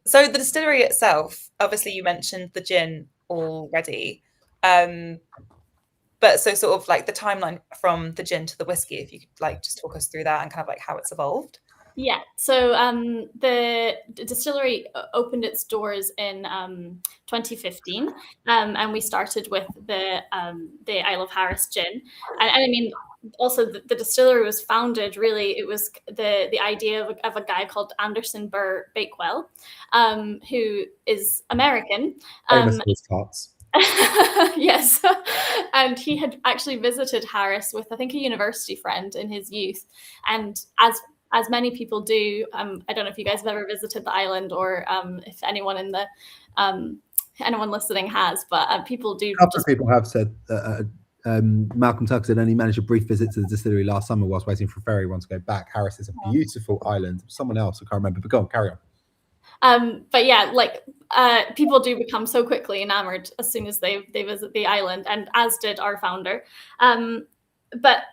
So the distillery itself, obviously you mentioned the gin already. But so sort of like the timeline from the gin to the whiskey, if you could like just talk us through that and kind of like how it's evolved. Yeah, so the distillery opened its doors in 2015, and we started with the Isle of Harris gin. And I mean, also the distillery was founded, really, it was the idea of a guy called Anderson Burr Bakewell, who is American. Famous for his tarts. Yes, and he had actually visited Harris with, I think, a university friend in his youth, and as many people do, I don't know if you guys have ever visited the island, or if anyone in the anyone listening has, but people do. A couple of people have said Malcolm Tucker said only managed a brief visit to the distillery last summer whilst waiting for a ferry one to go back. Harris is a beautiful island. Someone else, I can't remember, but go on, carry on. But yeah, like people do become so quickly enamored as soon as they visit the island, and as did our founder. But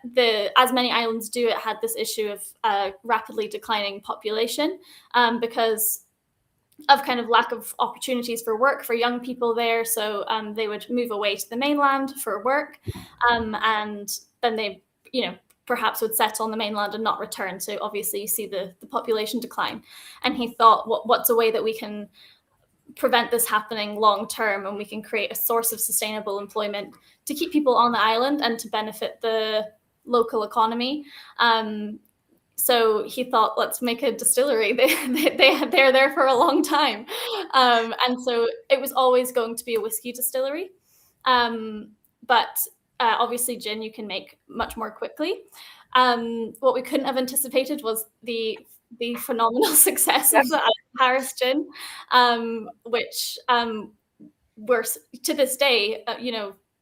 as many islands do, it had this issue of rapidly declining population because of kind of lack of opportunities for work for young people there. So they would move away to the mainland for work, and then they, perhaps would settle on the mainland and not return. So obviously you see the population decline. And he thought, what's a way that we can prevent this happening long term, and we can create a source of sustainable employment to keep people on the island and to benefit the local economy. So he thought, let's make a distillery. They're there for a long time. And so it was always going to be a whiskey distillery. But obviously gin you can make much more quickly. What we couldn't have anticipated was the phenomenal success of the Harris gin, which we're to this day,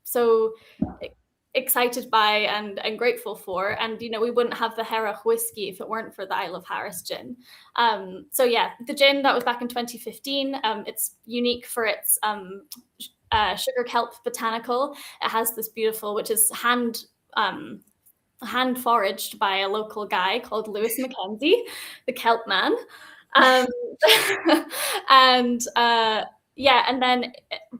so excited by and grateful for. And we wouldn't have the Hearach whiskey if it weren't for the Isle of Harris gin. So yeah, the gin that was back in 2015. It's unique for its sugar kelp botanical. It has this beautiful, which is hand foraged by a local guy called Lewis Mackenzie, the kelp man. And then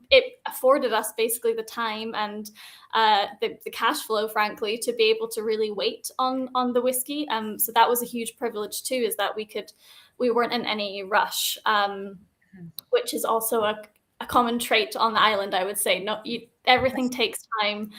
it afforded us basically the time and the cash flow, frankly, to be able to really wait on the whiskey. So that was a huge privilege too, is that we weren't in any rush, which is also a common trait on the island, I would say. Everything takes time,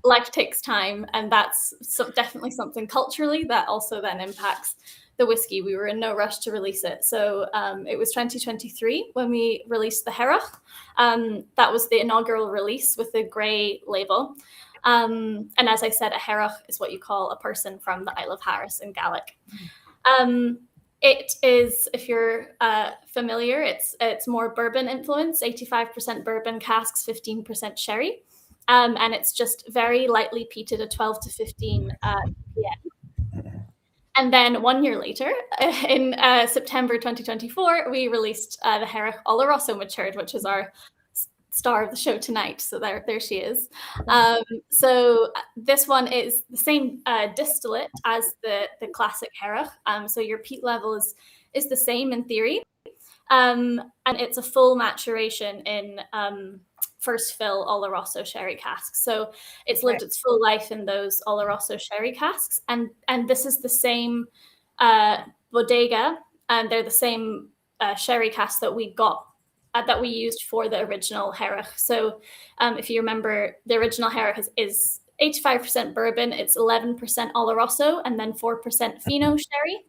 life takes time, and that's definitely something culturally that also then impacts the whiskey. We were in no rush to release it. So it was 2023 when we released the Hearach. That was the inaugural release with the grey label. And as I said, a Hearach is what you call a person from the Isle of Harris in Gaelic. It is, if you're familiar, it's more bourbon influence, 85% bourbon casks, 15% sherry. And it's just very lightly peated at 12 to 15 ppm. And then 1 year later, in September 2024, we released the Hearach Oloroso Matured, which is our star of the show tonight. So there she is. So this one is the same distillate as the classic Hearach. So your peat level is the same in theory. And it's a full maturation in first fill Oloroso sherry casks. So it's lived its full life in those Oloroso sherry casks. And this is the same bodega, and they're the same sherry casks that we got that we used for the original Hearach. So if you remember, the original Hearach is 85% bourbon, it's 11% Oloroso, and then 4% Fino sherry,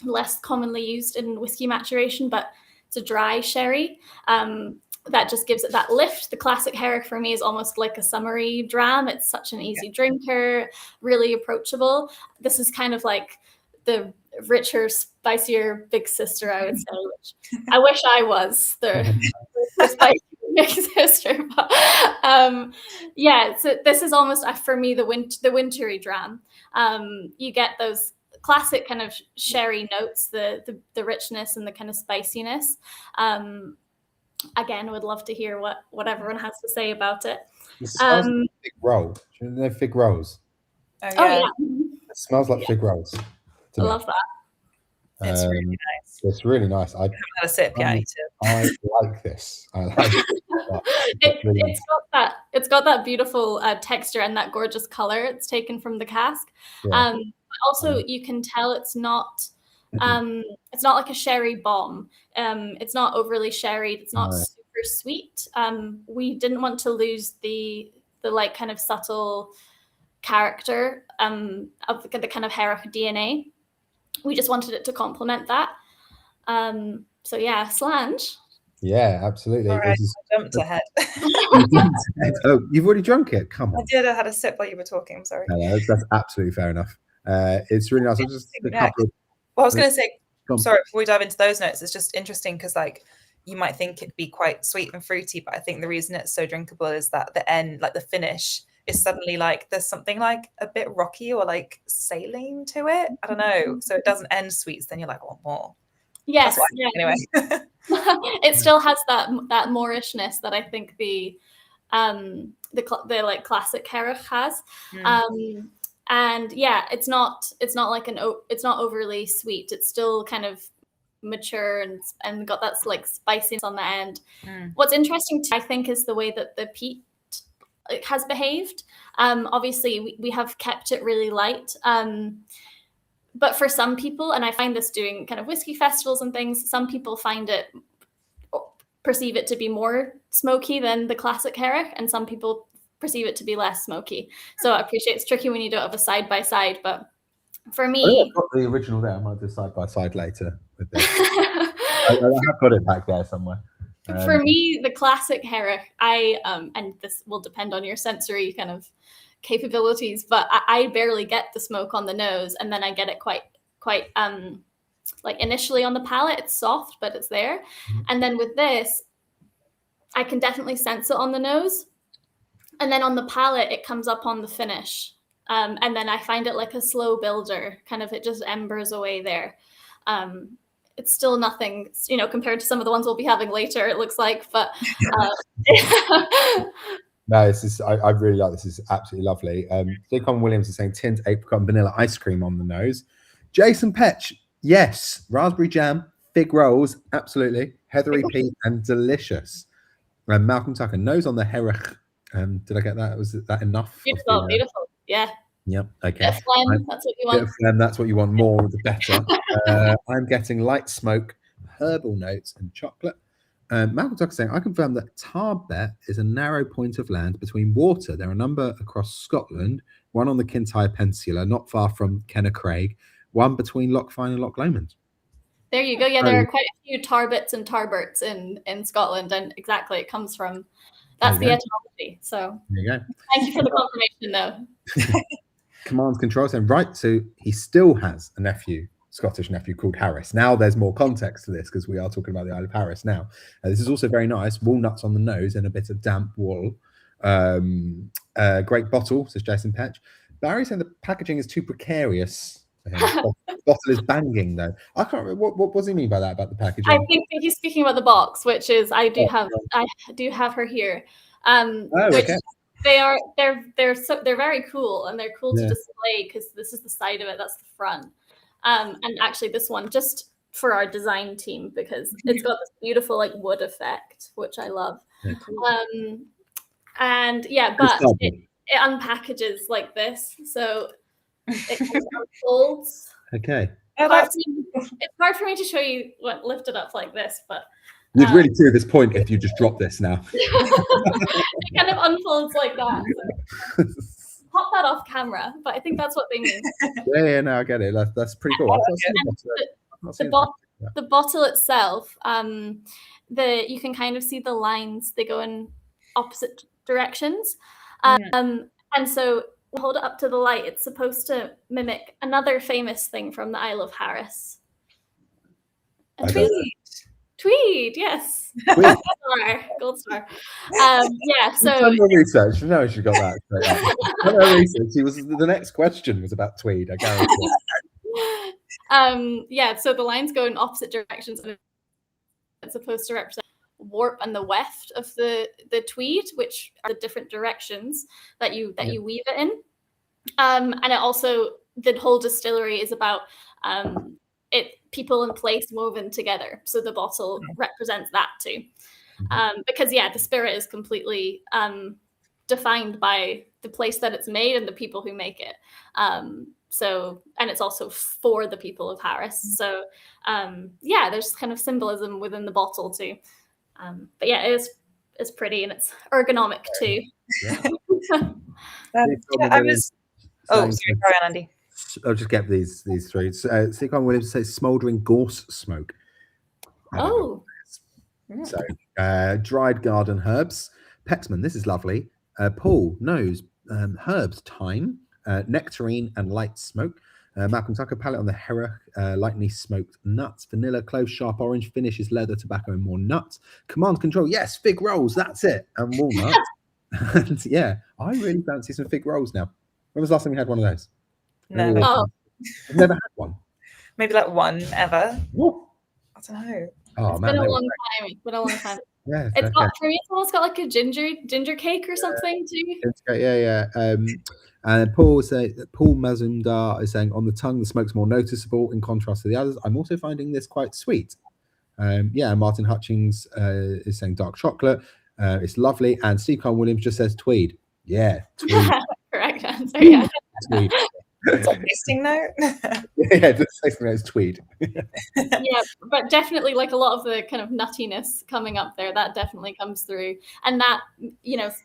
less commonly used in whiskey maturation, but it's a dry sherry. That just gives it that lift. The classic Hearach for me is almost like a summery dram. It's such an easy drinker, really approachable. This is kind of like the richer, spicier big sister, I would say, which I wish I was the spicy big sister. But Yeah, so this is almost for me the wintry dram. You get those classic kind of sherry notes, the richness and the kind of spiciness. Again, would love to hear what everyone has to say about it. It smells like fig roll. Do you know fig rolls? Oh yeah. It smells like fig rolls. I love that. It's really nice. It's really nice. I haven't had a sip yet. I like this. I like it. It's got that beautiful texture and that gorgeous color it's taken from the cask. Yeah. But also you can tell it's not like a sherry bomb. It's not overly sherried. It's not super sweet. We didn't want to lose the like kind of subtle character of the kind of Hearach DNA. We just wanted it to complement that. So yeah, Slange. Yeah, absolutely. All right, I jumped ahead. Oh, you've already drunk it? Come on. I did. I had a sip while you were talking. I'm sorry. No, that's absolutely fair enough. It's really nice. Well, I was going to say, sorry, before we dive into those notes, it's just interesting because like you might think it'd be quite sweet and fruity, but I think the reason it's so drinkable is that the end, like the finish, is suddenly like there's something like a bit rocky or like saline to it. I don't know. So it doesn't end sweet. So then you're like, I want more. Yes. Anyway, it still has that moorishness that I think the like classic Hearach has. And yeah, it's not like it's not overly sweet. It's still kind of mature and got that like spiciness on the end. What's interesting I think is the way that the peat has behaved. Obviously we have kept it really light. But for some people, and I find this doing kind of whiskey festivals and things, some people perceive it to be more smoky than the classic Hearach, and some people perceive it to be less smoky. So I appreciate it's tricky when you don't have a side by side, but for me, I've got the original there. I might do side by side later with this. I have got it back there somewhere. For me, the classic Hearach, and this will depend on your sensory kind of capabilities, but I barely get the smoke on the nose, and then I get it quite like initially on the palate. It's soft, but it's there. And then with this, I can definitely sense it on the nose, and then on the palate, it comes up on the finish. And then I find it like a slow builder, kind of it just embers away there. It's still nothing, compared to some of the ones we'll be having later, it looks like, but no, I really like this. It's absolutely lovely. Deacon Williams is saying tint apricot and vanilla ice cream on the nose. Jason Petch, yes, raspberry jam, fig rolls, absolutely, heathery peat and delicious. Malcolm Tucker, nose on the Hearach. Did I get that? Was that enough? Beautiful, beautiful. Yeah. Yep. Okay. Phlegm, that's what you want. Phlegm, that's what you want. More, the better. I'm getting light smoke, herbal notes, and chocolate. Malcolm Tucker saying, I confirm that Tarbet is a narrow point of land between water. There are a number across Scotland, one on the Kintyre Peninsula, not far from Craig, one between Loch Fyne and Loch Lomond. There you go. Yeah, there are quite a few Tarbets and Tarberts in Scotland, and exactly, it comes from, that's the etymology. So there you go. Thank you for the confirmation, though. Command Control saying, right, so he still has a nephew, Scottish nephew called Harris. Now there's more context to this because we are talking about the Isle of Harris now. This is also very nice. Walnuts on the nose and a bit of damp wool. Great bottle, says Jason Petch. Barry saying the packaging is too precarious. Bottle is banging though. I can't remember what does he mean by that about the packaging? I think that he's speaking about the box, which is I do have her here. Okay. They're very cool, and they're cool to display because this is the side of it, that's the front. And actually this one just for our design team because it's got this beautiful like wood effect, which I love. Yeah, cool. And yeah, but it unpackages like this, so it kind of unfolds. Okay. It's hard for me to show you what lifted up like this, but you'd really do this point if you just drop this now. It kind of unfolds like that. So. Pop that off camera, but I think that's what they mean. Yeah, no, I get it. That's pretty cool. The bottle itself, you can kind of see the lines. They go in opposite directions, and so we'll hold it up to the light. It's supposed to mimic another famous thing from the Isle of Harris. Tweed, yes. Tweed. Gold star. Yeah, You've so done your research. No, she got that straight up. Done her research. The next question was about tweed, I guarantee. Yeah, so the lines go in opposite directions, and it's supposed to represent warp and the weft of the tweed, which are the different directions that you weave it in. And it also, the whole distillery is about people and place woven together. So the bottle represents that too. Because the spirit is completely defined by the place that it's made and the people who make it. So, and it's also for the people of Harris. So there's kind of symbolism within the bottle too. But yeah, it's pretty and it's ergonomic too. I was. Oh, sorry, carry on, Andy. I'll just get these three. Seacon Williams says smouldering gorse smoke. Oh. So dried garden herbs. Pexman, this is lovely. Paul knows herbs, thyme, nectarine, and light smoke. Malcolm Tucker, palate on the Hearach, lightly smoked nuts, vanilla, clove, sharp orange, finishes leather, tobacco, and more nuts. Command control, yes, fig rolls, that's it, and walnuts. And yeah, I really fancy some fig rolls now. When was the last time you had one of those? Never. I've never had one. Maybe like one ever. What? I don't know. Oh, It's man, been a long time. It's been a long time. Yeah, It's got, for me, it's almost got like a ginger cake or something too. It's great. Yeah. And Paul Mazumdar is saying on the tongue the smoke's more noticeable in contrast to the others. I'm also finding this quite sweet. Martin Hutchings is saying dark chocolate. It's lovely. And Steve Carl Williams just says tweed. Yeah, tweed. Correct answer. Yeah. Tweed. It's a tasting note. Yeah, just tasting note is tweed. Yeah, but definitely like a lot of the kind of nuttiness coming up there, that definitely comes through. And that,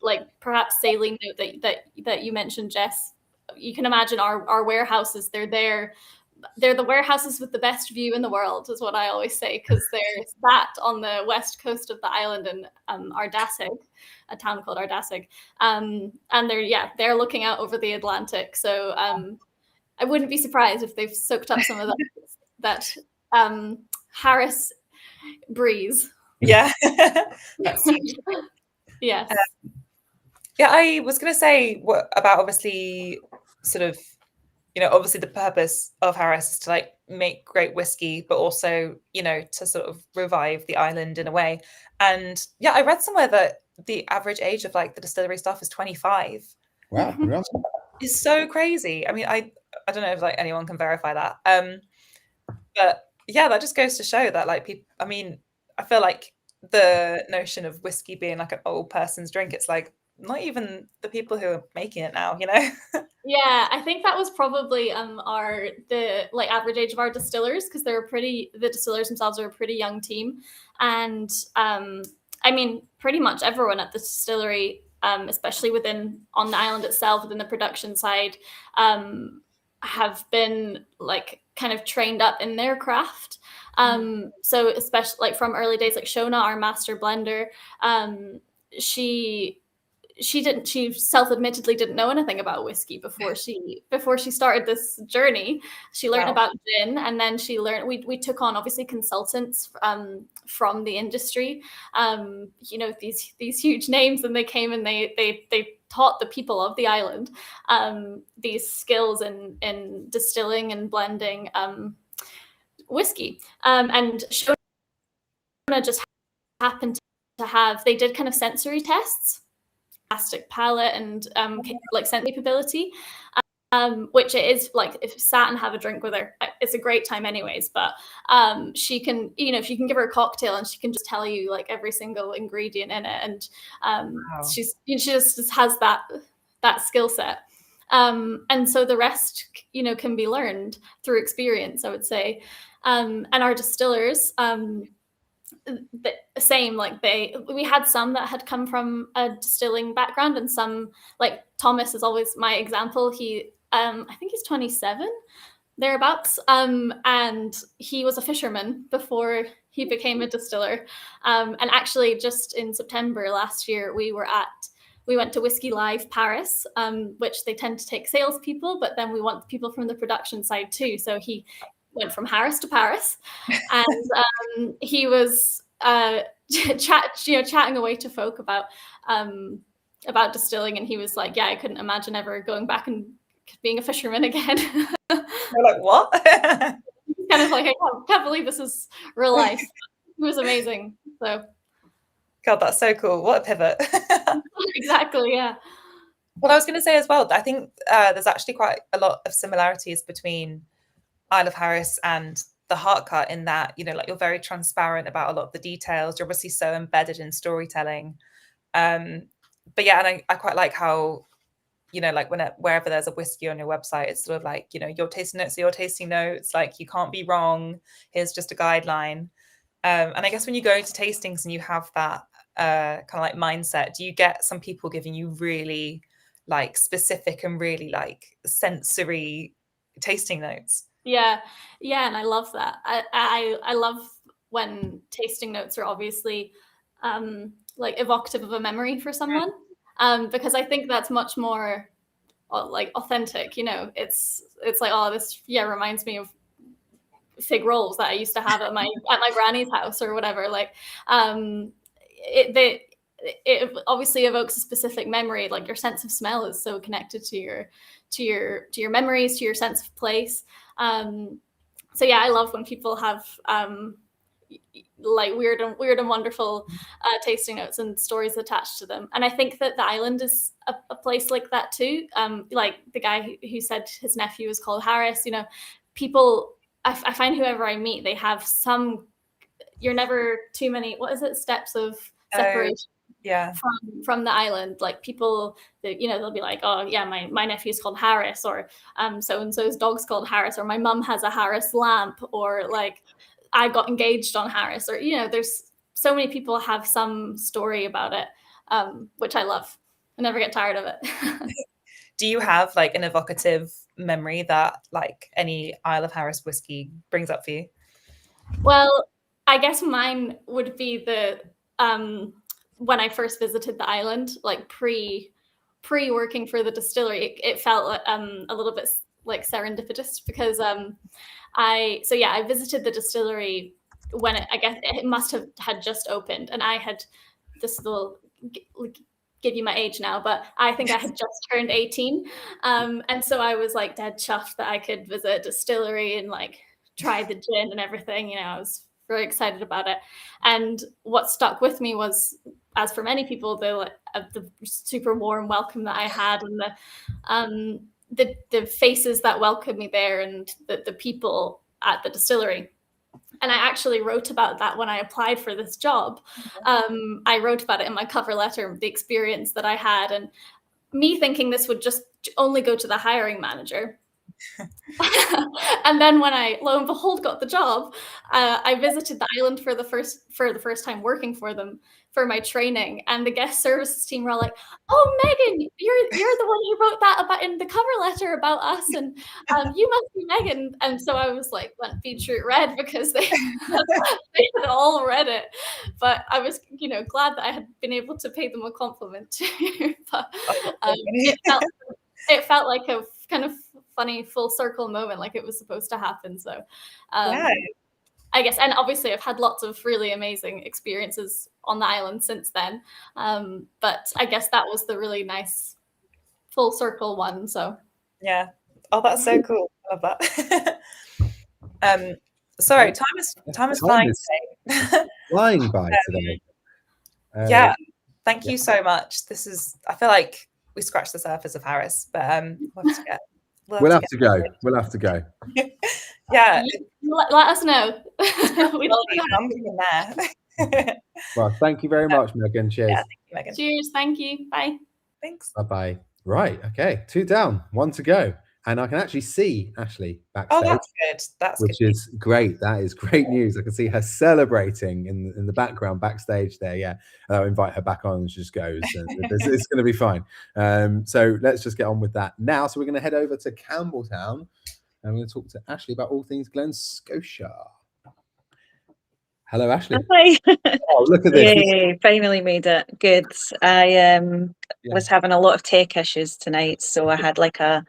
like perhaps saline note that you mentioned, Jess, you can imagine our warehouses, they're the warehouses with the best view in the world, is what I always say, because there's that on the west coast of the island in Ardasig, a town called Ardasig, and they're looking out over the Atlantic. So I wouldn't be surprised if they've soaked up some of that Harris breeze. Yeah. Yes. I was going to say about obviously sort of, obviously the purpose of Harris is to like make great whiskey, but also, to sort of revive the island in a way. And I read somewhere that the average age of like the distillery staff is 25. Wow. It's so crazy. I mean, I don't know if like anyone can verify that. But yeah, that just goes to show that like people, I mean, I feel like the notion of whiskey being like an old person's drink, it's like not even the people who are making it now, Yeah, I think that was probably the like average age of our distillers, because the distillers themselves are a pretty young team. And I mean, pretty much everyone at the distillery, especially on the island itself, within the production side, have been like kind of trained up in their craft. So especially like from early days, like Shona, our master blender, she self-admittedly didn't know anything about whiskey before she started this journey. She learned about gin, and then she learned, we took on obviously consultants from the industry, these huge names, and they came and they taught the people of the island these skills in distilling and blending whiskey. And Shona just happened to have, they did kind of sensory tests, plastic palate and like sense capability, which it is like if you sat and have a drink with her, it's a great time anyways. But she can, if you can give her a cocktail and she can just tell you like every single ingredient in it, and Wow. she just has that skill set. And so the rest, can be learned through experience, I would say. And our distillers, the same, like we had some that had come from a distilling background, and some, like Thomas is always my example. He I think he's 27 thereabouts, and he was a fisherman before he became a distiller, and actually just in September last year we went to Whiskey Live Paris, which they tend to take salespeople, but then we want people from the production side too. So he went from Harris to Paris, and he was chatting away to folk about distilling, and he was like, yeah, I couldn't imagine ever going back and being a fisherman again. They're like, what? Kind of like, I can't believe this is real life. It was amazing. So God, that's so cool. What a pivot. Exactly, yeah. Well, I was going to say as well, I think there's actually quite a lot of similarities between Isle of Harris and the Hearach in that, you know, like you're very transparent about a lot of the details. You're obviously so embedded in storytelling. But yeah, and I quite like how, you know, like wherever there's a whiskey on your website, it's sort of like, you know, your tasting notes are your tasting notes. Like you can't be wrong. Here's just a guideline. And I guess when you go to tastings and you have that kind of like mindset, do you get some people giving you really like specific and really like sensory tasting notes? Yeah, and I love that. I love when tasting notes are obviously like evocative of a memory for someone, because I think that's much more like authentic. You know, it's like, oh, this reminds me of fig rolls that I used to have at my granny's house or whatever. Like, it obviously evokes a specific memory. Like your sense of smell is so connected to your memories, to your sense of place. So yeah, I love when people have like weird and wonderful tasting notes and stories attached to them. And I think that the island is a place like that too. Like the guy who said his nephew was called Harris, you know, people, I find whoever I meet, they have some, you're never too many, what is it, steps of separation from the island. Like people that, you know, they'll be like, oh yeah, my nephew's called Harris, or so-and-so's dog's called Harris, or my mum has a Harris lamp, or like I got engaged on Harris, or, you know, there's so many people have some story about it, which I love. I never get tired of it. Do you have like an evocative memory that like any Isle of Harris whiskey brings up for you? Well, I guess mine would be the when I first visited the island, like pre working for the distillery, it felt a little bit like serendipitous, because I visited the distillery when I guess it must have had just opened, and I had this little, give you my age now, but I think I had just turned 18, and so I was like dead chuffed that I could visit a distillery and like try the gin and everything. You know, I was very excited about it. And what stuck with me was, as for many people, the super warm welcome that I had, and the faces that welcomed me there, and the people at the distillery. And I actually wrote about that when I applied for this job. I wrote about it in my cover letter, the experience that I had, and me thinking this would just only go to the hiring manager. And then when I, lo and behold, got the job, I visited the island for the first time working for them for my training, and the guest services team were all like, "Oh, Megan, you're the one who wrote that about in the cover letter about us, and you must be Megan." And so I was like, went beetroot red, because they had all read it. But I was, you know, glad that I had been able to pay them a compliment too. But it felt like a kind of funny full circle moment, like it was supposed to happen. So I guess, and obviously I've had lots of really amazing experiences on the island since then, but I guess that was the really nice full circle one. So yeah, oh, that's so cool. I love that. Sorry, time is flying today. Flying by today. Yeah, thank you so much. I feel like we scratched the surface of Harris, but we'll have to go. Yeah, let us know. I'm getting there. Well, thank you very much, Megan. Cheers. Yeah, thank you, Megan. Cheers. Thank you. Bye. Thanks. Bye. Right. Okay. 2 down, 1 to go. And I can actually see Ashley backstage. Oh, that's good. That's which good. is great. That is great news. I can see her celebrating in the background backstage there. Yeah. I'll invite her back on and she just goes. It's going to be fine. So let's just get on with that now. So we're going to head over to Campbeltown and we're going to talk to Ashley about all things Glen Scotia. Hello, Ashley. Hi. Oh, look at this. Yay, finally made it. Good. I was having a lot of tech issues tonight, so I had like a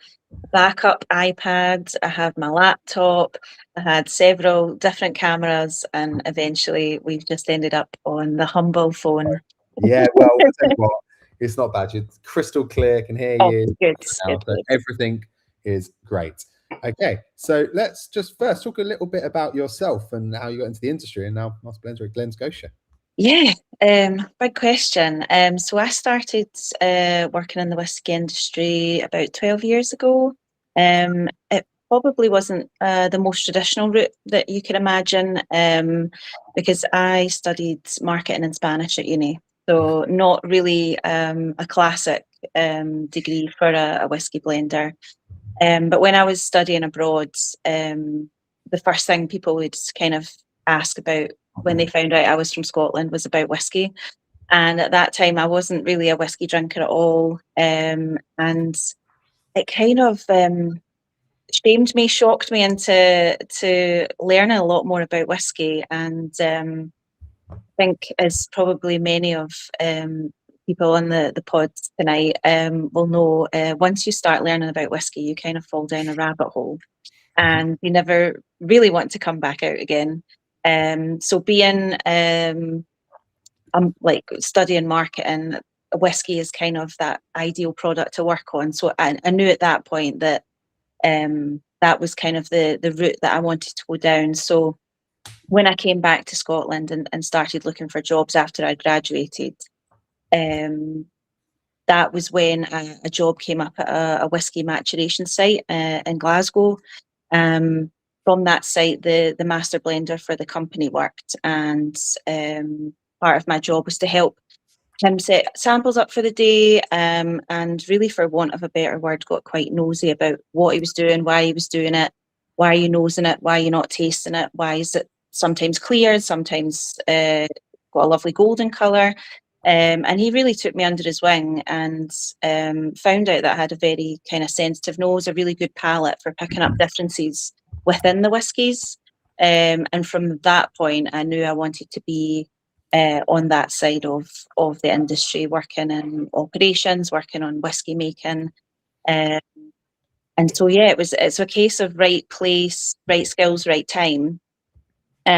backup iPad, I had my laptop, I had several different cameras, and eventually we've just ended up on the humble phone. Yeah, well, I'll tell you what, it's not bad. It's crystal clear, can hear you. Good. Now, so everything is great. Okay, so let's just first talk a little bit about yourself and how you got into the industry and now Master Blender at Glen Scotia. Yeah, big question. So I started working in the whisky industry about 12 years ago. It probably wasn't the most traditional route that you could imagine, because I studied marketing and Spanish at uni. So not really a classic degree for a whiskey blender. But when I was studying abroad, the first thing people would kind of ask about when they found out I was from Scotland was about whiskey. And at that time, I wasn't really a whiskey drinker at all. And it kind of shamed me, shocked me into learning a lot more about whiskey. And I think, as probably many of people on the pod tonight will know, once you start learning about whiskey, you kind of fall down a rabbit hole and you never really want to come back out again. So being I'm like studying marketing, whiskey is kind of that ideal product to work on. So I knew at that point that that was kind of the route that I wanted to go down. So when I came back to Scotland and started looking for jobs after I graduated, that was when a job came up at a whiskey maturation site in Glasgow. From that site, the master blender for the company worked, and part of my job was to help him set samples up for the day, and really, for want of a better word, got quite nosy about what he was doing, why he was doing it, why are you nosing it, why are you not tasting it, why is it sometimes clear, sometimes got a lovely golden colour. And he really took me under his wing and found out that I had a very kind of sensitive nose, a really good palate for picking up differences within the whiskies. And from that point, I knew I wanted to be on that side of the industry, working in operations, working on whiskey making. And so, yeah, it's a case of right place, right skills, right time.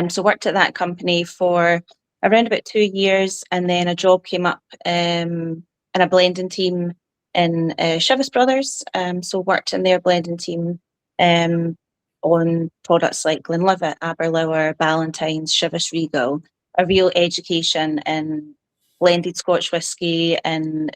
So worked at that company for around about 2 years, and then a job came up in a blending team in Chivas Brothers. So worked in their blending team on products like Glenlivet, Aberlour, Ballantine's, Chivas Regal. A real education in blended Scotch whisky, and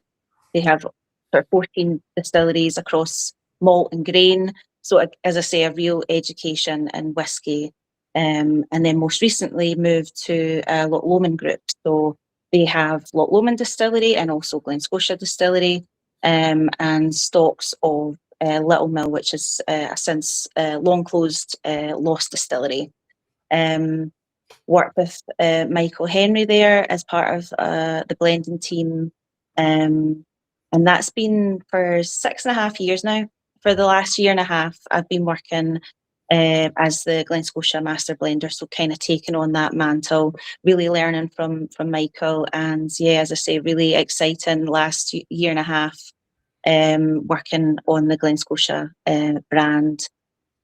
they have sort of 14 distilleries across malt and grain. So, as I say, a real education in whisky. And then most recently moved to Loch Lomond Group. So they have Loch Lomond Distillery and also Glen Scotia Distillery, and stocks of Little Mill, which is a since long closed lost distillery. Worked with Michael Henry there as part of the blending team, and that's been for 6.5 years now. For the last year and a half, I've been working as the Glen Scotia Master Blender, so kind of taking on that mantle, really learning from Michael, and yeah, as I say, really exciting last year and a half working on the Glen Scotia brand.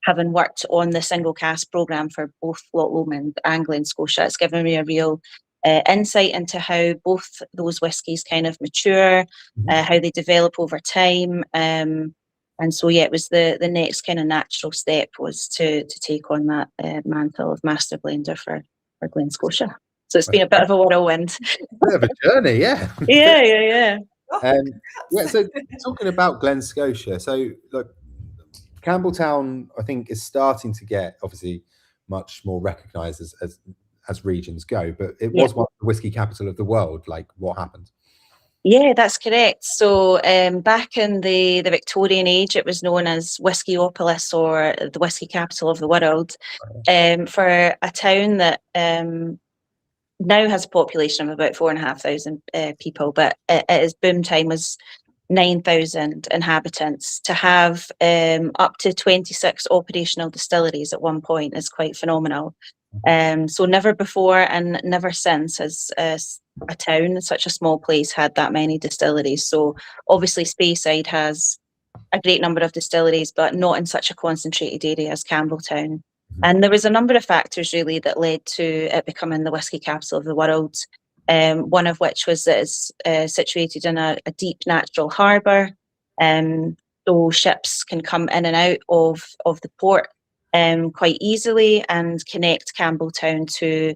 Having worked on the single cask programme for both Loch Lomond and Glen Scotia, it's given me a real insight into how both those whiskies kind of mature, how they develop over time. And so, yeah, it was the next kind of natural step was to take on that mantle of master blender for Glen Scotia. So it's been a bit of a whirlwind. Bit of a journey, yeah. Yeah. Yeah, so talking about Glen Scotia, so look, Campbeltown, I think, is starting to get obviously much more recognised as regions go, but it was one of the whiskey capital of the world. Like, what happened? Yeah, that's correct. So back in the Victorian age, it was known as Whiskyopolis, or the whiskey capital of the world, for a town that now has a population of about 4,500 people, but at its boom time was 9,000 inhabitants. To have up to 26 operational distilleries at one point is quite phenomenal. So never before and never since has a town, such a small place, had that many distilleries. So obviously Speyside has a great number of distilleries, but not in such a concentrated area as Campbeltown. And there was a number of factors really that led to it becoming the whisky capital of the world. One of which was that it's situated in a deep natural harbour, so ships can come in and out of the port quite easily and connect Campbeltown to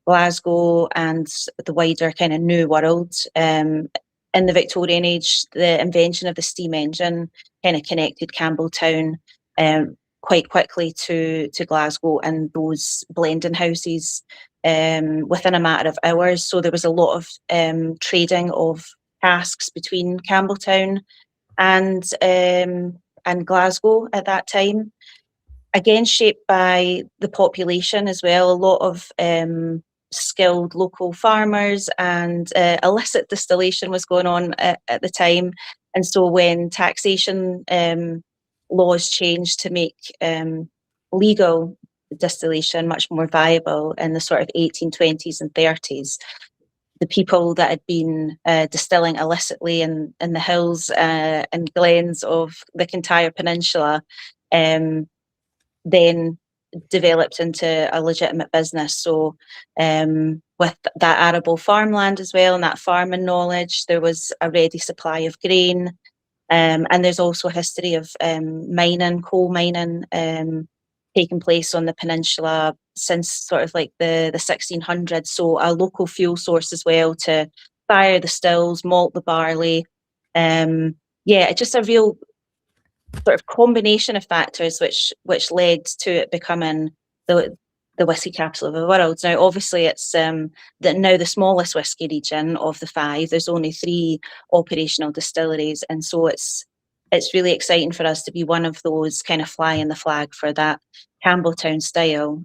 Glasgow and the wider kind of new world. In the Victorian age, the invention of the steam engine kind of connected Campbeltown quite quickly to Glasgow and those blending houses within a matter of hours. So there was a lot of trading of casks between Campbeltown and Glasgow at that time. Again, shaped by the population as well, a lot of skilled local farmers and illicit distillation was going on at the time. And so when taxation laws changed to make legal distillation much more viable in the sort of 1820s and 30s, the people that had been distilling illicitly in the hills and glens of the Kintyre Peninsula then developed into a legitimate business. So with that arable farmland as well and that farming knowledge, there was a ready supply of grain. And there's also a history of mining, coal mining, taking place on the peninsula since sort of like the 1600s. So a local fuel source as well to fire the stills, malt the barley. Yeah, just a real sort of combination of factors which led to it becoming the whisky capital of the world. Now, obviously, it's now the smallest whisky region of the 5. There's only 3 operational distilleries, and so it's really exciting for us to be one of those kind of flying the flag for that Campbeltown style.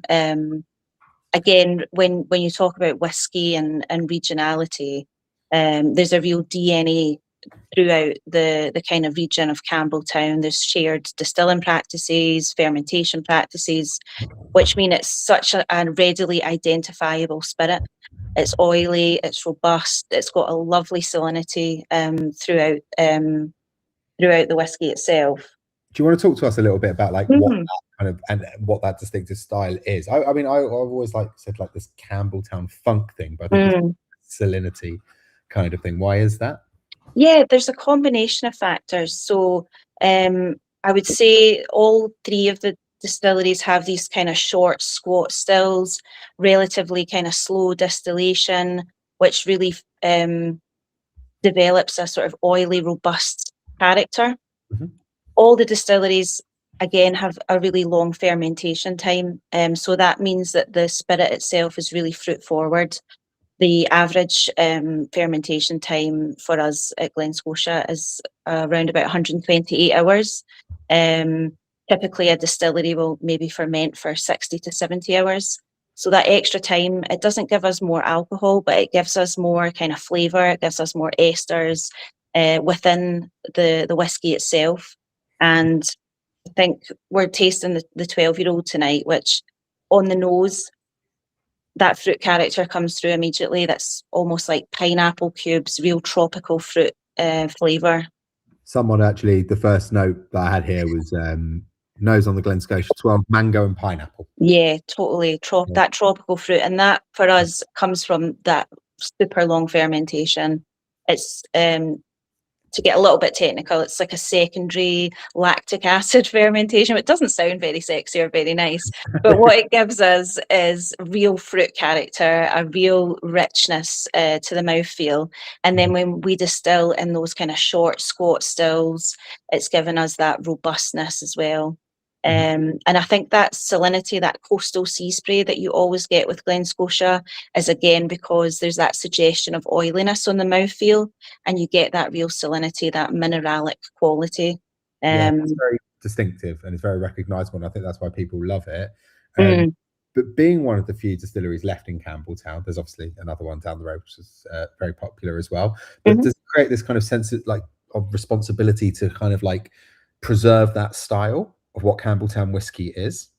Again, when you talk about whisky and regionality, there's a real DNA throughout the kind of region of Campbeltown. There's shared distilling practices, fermentation practices, which mean it's such a readily identifiable spirit. It's oily, it's robust, it's got a lovely salinity throughout the whisky itself. Do you want to talk to us a little bit about like what that kind of and what that distinctive style is? I mean, I've always said this Campbeltown funk thing, but I think it's salinity kind of thing. Why is that? Yeah, there's a combination of factors. So I would say all 3 of the distilleries have these kind of short, squat stills, relatively kind of slow distillation, which really develops a sort of oily, robust character. All the distilleries, again, have a really long fermentation time. So that means that the spirit itself is really fruit forward. The average fermentation time for us at Glen Scotia is around about 128 hours. Typically, a distillery will maybe ferment for 60 to 70 hours. So that extra time, it doesn't give us more alcohol, but it gives us more kind of flavour. It gives us more esters within the whisky itself. And I think we're tasting the 12-year-old tonight, which on the nose, that fruit character comes through immediately. That's almost like pineapple cubes, real tropical fruit flavour. Someone actually, the first note that I had here was nose on the Glen Scotia 12, mango and pineapple. Yeah, totally. That tropical fruit. And that for us comes from that super long fermentation. It's to get a little bit technical, it's like a secondary lactic acid fermentation. It doesn't sound very sexy or very nice, but what it gives us is real fruit character, a real richness to the mouthfeel. And then when we distill in those kind of short squat stills, it's given us that robustness as well. And I think that salinity, that coastal sea spray that you always get with Glen Scotia is again because there's that suggestion of oiliness on the mouthfeel, and you get that real salinity, that mineralic quality. It's very distinctive and it's very recognisable, and I think that's why people love it. But being one of the few distilleries left in Campbeltown, there's obviously another one down the road which is very popular as well. But does it create this kind of sense of responsibility to kind of preserve that style of what Campbeltown whiskey is?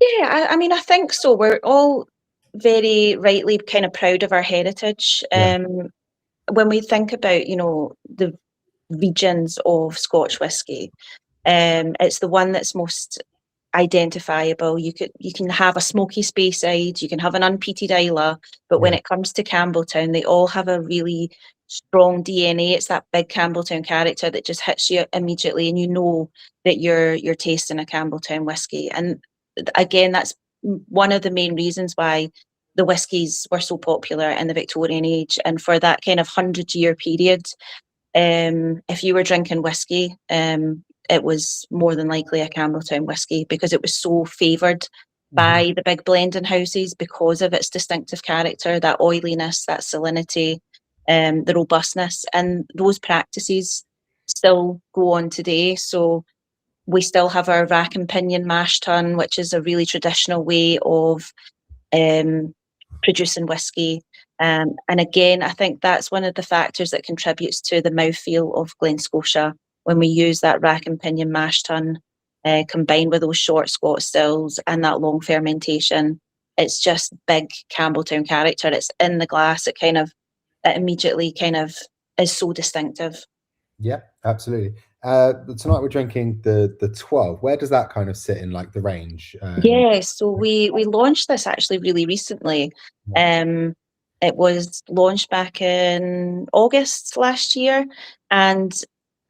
Yeah, I mean, I think so. We're all very rightly kind of proud of our heritage. Yeah. When we think about, the regions of Scotch whisky, it's the one that's most identifiable. You can have a smoky Speyside, you can have an unpeated Islay, but when Yeah. it comes to Campbeltown, they all have a really strong DNA. It's that big Campbeltown character that just hits you immediately, and you know that you're tasting a Campbeltown whisky. And again, that's one of the main reasons why the whiskies were so popular in the Victorian age. And for that kind of 100-year period, if you were drinking whiskey, it was more than likely a Campbeltown whiskey, because it was so favoured by the big blending houses because of its distinctive character, that oiliness, that salinity, the robustness. And those practices still go on today. So we still have our rack and pinion mash tun, which is a really traditional way of producing whiskey. And again, I think that's one of the factors that contributes to the mouthfeel of Glen Scotia when we use that rack and pinion mash tun, combined with those short Scot stills and that long fermentation. It's just big Campbeltown character. It's in the glass. It immediately kind of is so distinctive. Yeah, absolutely. Tonight we're drinking the 12. Where does that kind of sit in like the range? Yeah, so we launched this actually really recently. It was launched back in August last year, and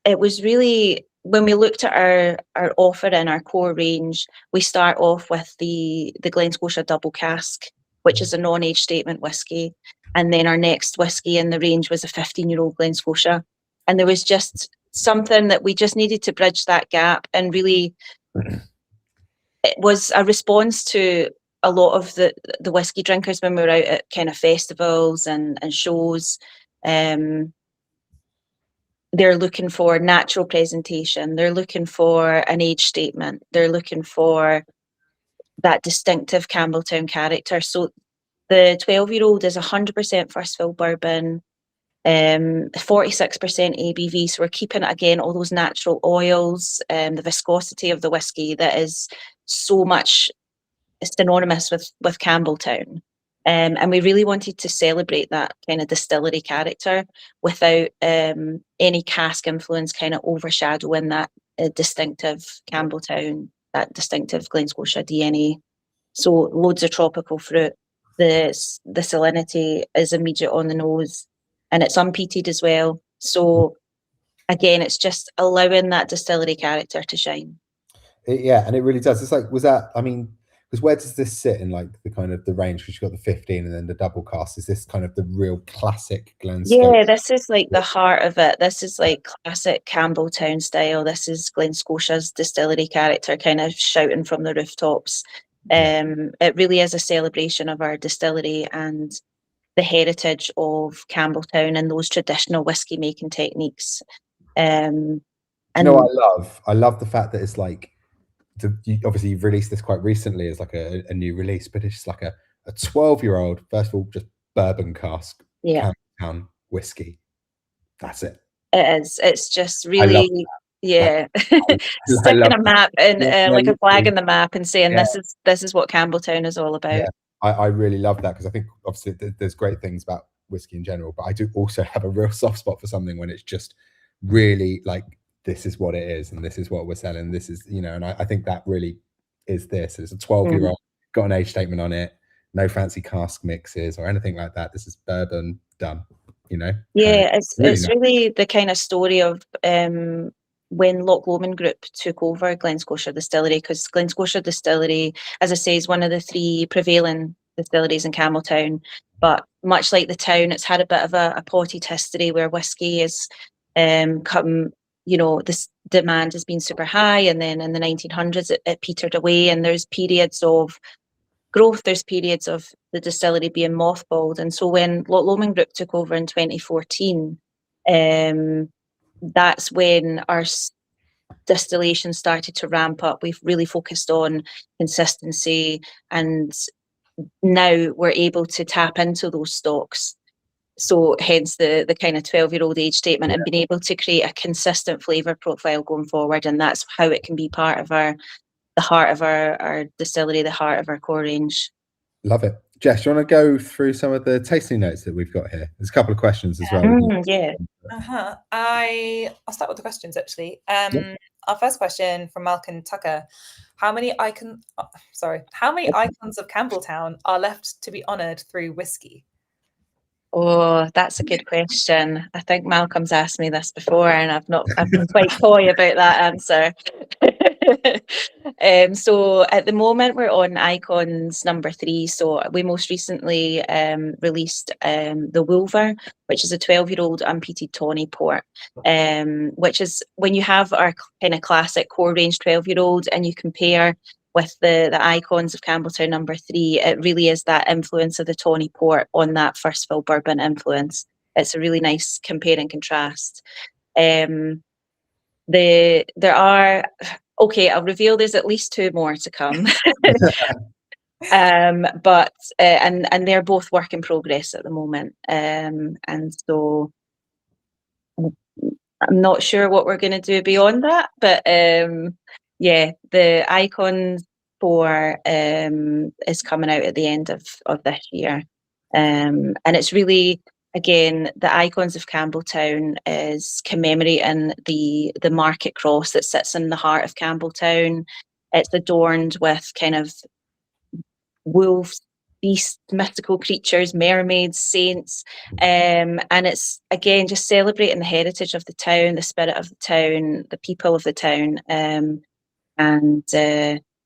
it was really, when we looked at our offer in our core range, we start off with the Glen Scotia double cask, which is a non-age statement whiskey, and then our next whiskey in the range was a 15-year-old Glen Scotia, and there was just something that we just needed to bridge that gap. And really, it was a response to a lot of the whiskey drinkers when we were out at kind of festivals and shows. They're looking for natural presentation. They're looking for an age statement. They're looking for that distinctive Campbeltown character. So the 12-year-old is 100% first fill bourbon, 46% ABV. So we're keeping, again, all those natural oils, the viscosity of the whiskey that is so much synonymous with Campbeltown. And we really wanted to celebrate that kind of distillery character without any cask influence kind of overshadowing that distinctive Campbeltown, that distinctive Glen Scotia DNA. So loads of tropical fruit. The salinity is immediate on the nose, and it's unpeated as well. So again, it's just allowing that distillery character to shine. Yeah, and it really does. It's like, because where does this sit in like the kind of the range? Because you've got the 15 and then the double cast. Is this kind of the real classic Glen Scotia? Yeah, this is like the heart of it. This is like classic Campbeltown style. This is Glen Scotia's distillery character kind of shouting from the rooftops. It really is a celebration of our distillery and the heritage of Campbeltown and those traditional whiskey making techniques. And I love the fact that it's like, obviously you've released this quite recently as like a new release, but it's like a 12-year-old, first of all, just bourbon cask, Campbeltown whiskey. That's it. It is. It's just really, yeah. sticking a map and like a flag in the map and saying this is what Campbeltown is all about. Yeah. I really love that, because I think obviously there's great things about whiskey in general, but I do also have a real soft spot for something when it's just really like, this is what it is and this is what we're selling. This is, and I think that really is this. It's a 12-year-old, got an age statement on it, no fancy cask mixes or anything like that. This is bourbon done, Yeah, it's really the kind of story of when Loch Lomond Group took over Glen Scotia Distillery, because Glen Scotia Distillery, as I say, is one of the 3 prevailing distilleries in Campbeltown. But much like the town, it's had a bit of a potted history where whiskey is come, this demand has been super high, and then in the 1900s it petered away, and there's periods of growth, there's periods of the distillery being mothballed. And so when Loch Lomond Group took over in 2014, that's when our distillation started to ramp up. We've really focused on consistency, and now we're able to tap into those stocks. So hence the kind of 12-year-old age statement, and being able to create a consistent flavour profile going forward. And that's how it can be part of the the heart of our distillery, the heart of our core range. Love it. Jess, do you want to go through some of the tasting notes that we've got here? There's a couple of questions as well. Yeah. I'll start with the questions actually. Our first question from Malcolm Tucker: How many icons of Campbeltown are left to be honoured through whisky? Oh, that's a good question. I think Malcolm's asked me this before, and I've been quite coy about that answer. So at the moment we're on Icons number 3. So we most recently released the Wolver, which is a 12-year-old unpeated tawny port, which is when you have our kind of classic core range 12-year-old and you compare with the Icons of Campbeltown number 3, it really is that influence of the tawny port on that first fill bourbon influence. It's a really nice compare and contrast. There are, okay, I'll reveal there's at least 2 more to come. But they're both work in progress at the moment. And so I'm not sure what we're going to do beyond that, but yeah, the Icons 4 is coming out at the end of this year. And it's really, again, the Icons of Campbeltown is commemorating the market cross that sits in the heart of Campbeltown. It's adorned with kind of wolves, beasts, mythical creatures, mermaids, saints, and it's again just celebrating the heritage of the town, the spirit of the town, the people of the town.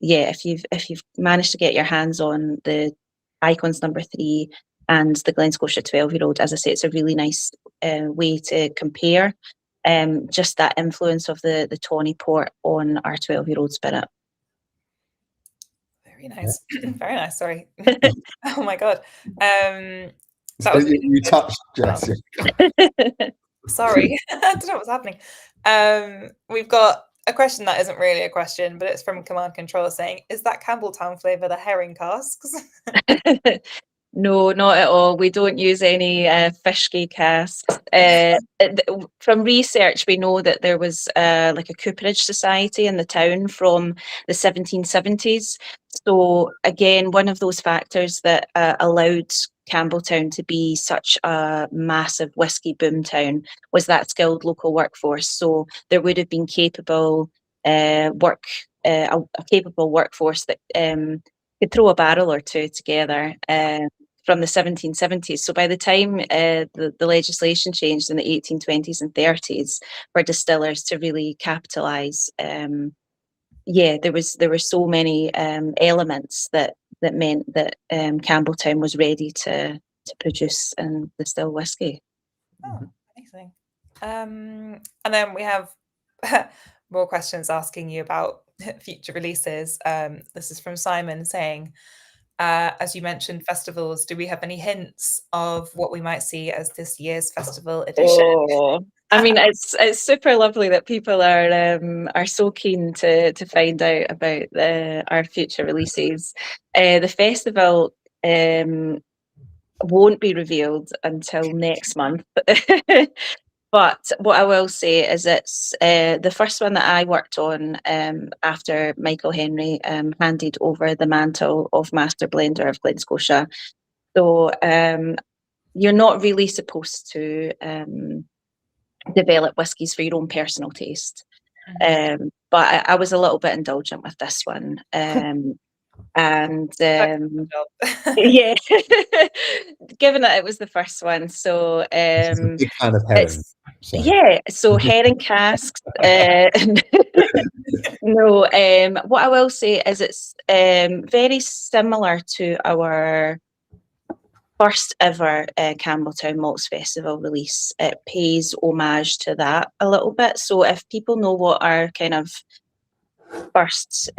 Yeah, if you've managed to get your hands on the Icons number 3 and the Glen Scotia 12-year-old, as I say, it's a really nice way to compare just that influence of the tawny port on our 12-year-old spirit. Very nice. Very nice. Sorry. Oh my god. So you touched Jess. Sorry. I don't know what's happening. We've got a question that isn't really a question, but it's from Command Control saying, is that Campbeltown flavour the herring casks? No, not at all. We don't use any fishky casks. From research, we know that there was like a cooperage society in the town from the 1770s. So again, one of those factors that allowed Campbeltown to be such a massive whisky boom town was that skilled local workforce. So there would have been capable a capable workforce that could throw a barrel or two together from the 1770s. So by the time the legislation changed in the 1820s and 30s for distillers to really capitalise, there were so many elements that meant that Campbeltown was ready to produce and distill whisky. Oh, amazing. And then we have more questions asking you about future releases. This is from Simon saying, as you mentioned festivals, do we have any hints of what we might see as this year's festival edition? Oh, I mean, it's super lovely that people are so keen to find out about our future releases. The festival won't be revealed until next month. But what I will say is it's the first one that I worked on after Michael Henry handed over the mantle of Master Blender of Glen Scotia. So you're not really supposed to develop whiskies for your own personal taste. But I was a little bit indulgent with this one. And yeah, given that it was the first one, so She's a big fan of herring. So. Yeah, so herring casks. No, what I will say is it's very similar to our first ever Campbeltown Malts Festival release. It pays homage to that a little bit. So if people know what our kind of first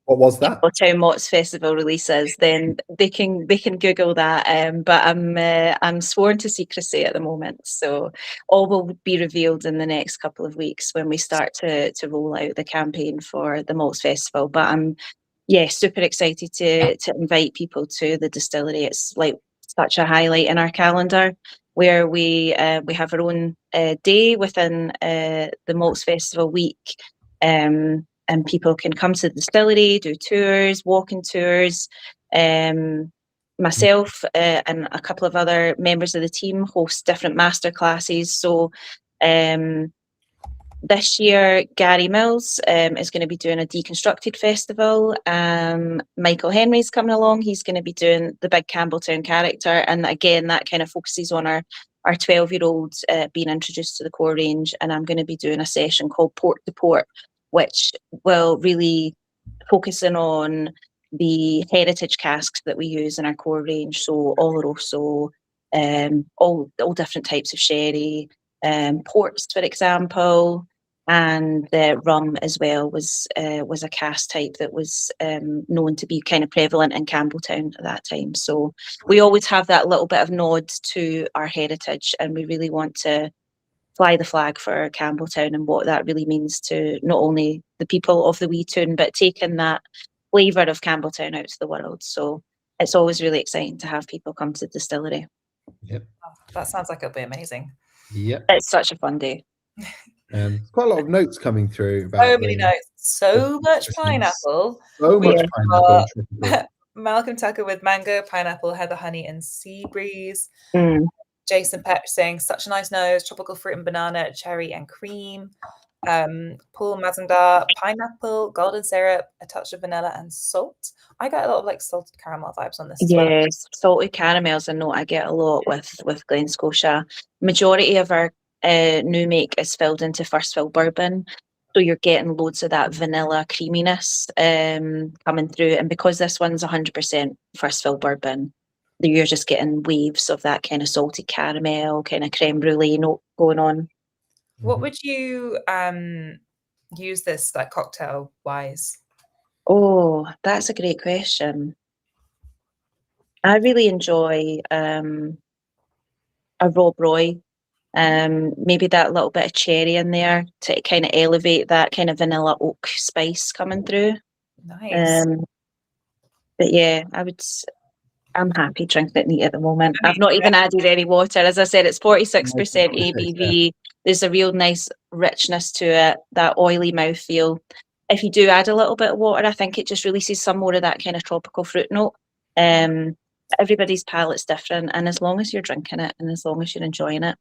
what was that? Campbeltown Malts Festival releases, then they can Google that. But I'm sworn to secrecy at the moment, so all will be revealed in the next couple of weeks when we start to roll out the campaign for the Malts Festival. But I'm super excited to invite people to the distillery. It's like such a highlight in our calendar, where we have our own day within the Malts Festival week. and people can come to the distillery, do tours, walking tours. Myself and a couple of other members of the team host different master classes. So this year, Gary Mills is going to be doing a deconstructed festival. Michael Henry's coming along. He's going to be doing the big Campbeltown character. And again, that kind of focuses on our 12-year-olds being introduced to the core range. And I'm going to be doing a session called Port to Port, which will really focus in on the heritage casks that we use in our core range. So Oloroso, all different types of sherry, ports, for example, and rum as well was a cask type that was known to be kind of prevalent in Campbeltown at that time. So we always have that little bit of nod to our heritage, and we really want to fly the flag for Campbeltown and what that really means to not only the people of the wee town, but taking that flavour of Campbeltown out to the world. So it's always really exciting to have people come to the distillery. Yep. Oh, that sounds like it'll be amazing. Yep. It's such a fun day. Quite a lot of notes coming through about So many notes, so much pineapple. So much pineapple. Malcolm Tucker with mango, pineapple, heather, honey, and sea breeze. Mm. Jason Petch saying such a nice nose, tropical fruit and banana, cherry and cream. Paul Mazandar, pineapple, golden syrup, a touch of vanilla and salt. I get a lot of like salted caramel vibes on this as well. Yes, salted caramels. I know I get a lot with Glen Scotia. Majority of our new make is filled into first fill bourbon, so you're getting loads of that vanilla creaminess coming through. And because this one's 100% first fill bourbon, you're just getting waves of that kind of salted caramel, kind of creme brulee note going on. What would you use this like cocktail wise? Oh, that's a great question. I really enjoy a Rob Roy. Maybe that little bit of cherry in there to kind of elevate that kind of vanilla oak spice coming through. Nice. But yeah, I'm happy drinking it neat at the moment. I've not even added any water. As I said, it's 46% ABV. There's a real nice richness to it, that oily mouthfeel. If you do add a little bit of water, I think it just releases some more of that kind of tropical fruit note. Everybody's palate's different, and as long as you're drinking it and as long as you're enjoying it,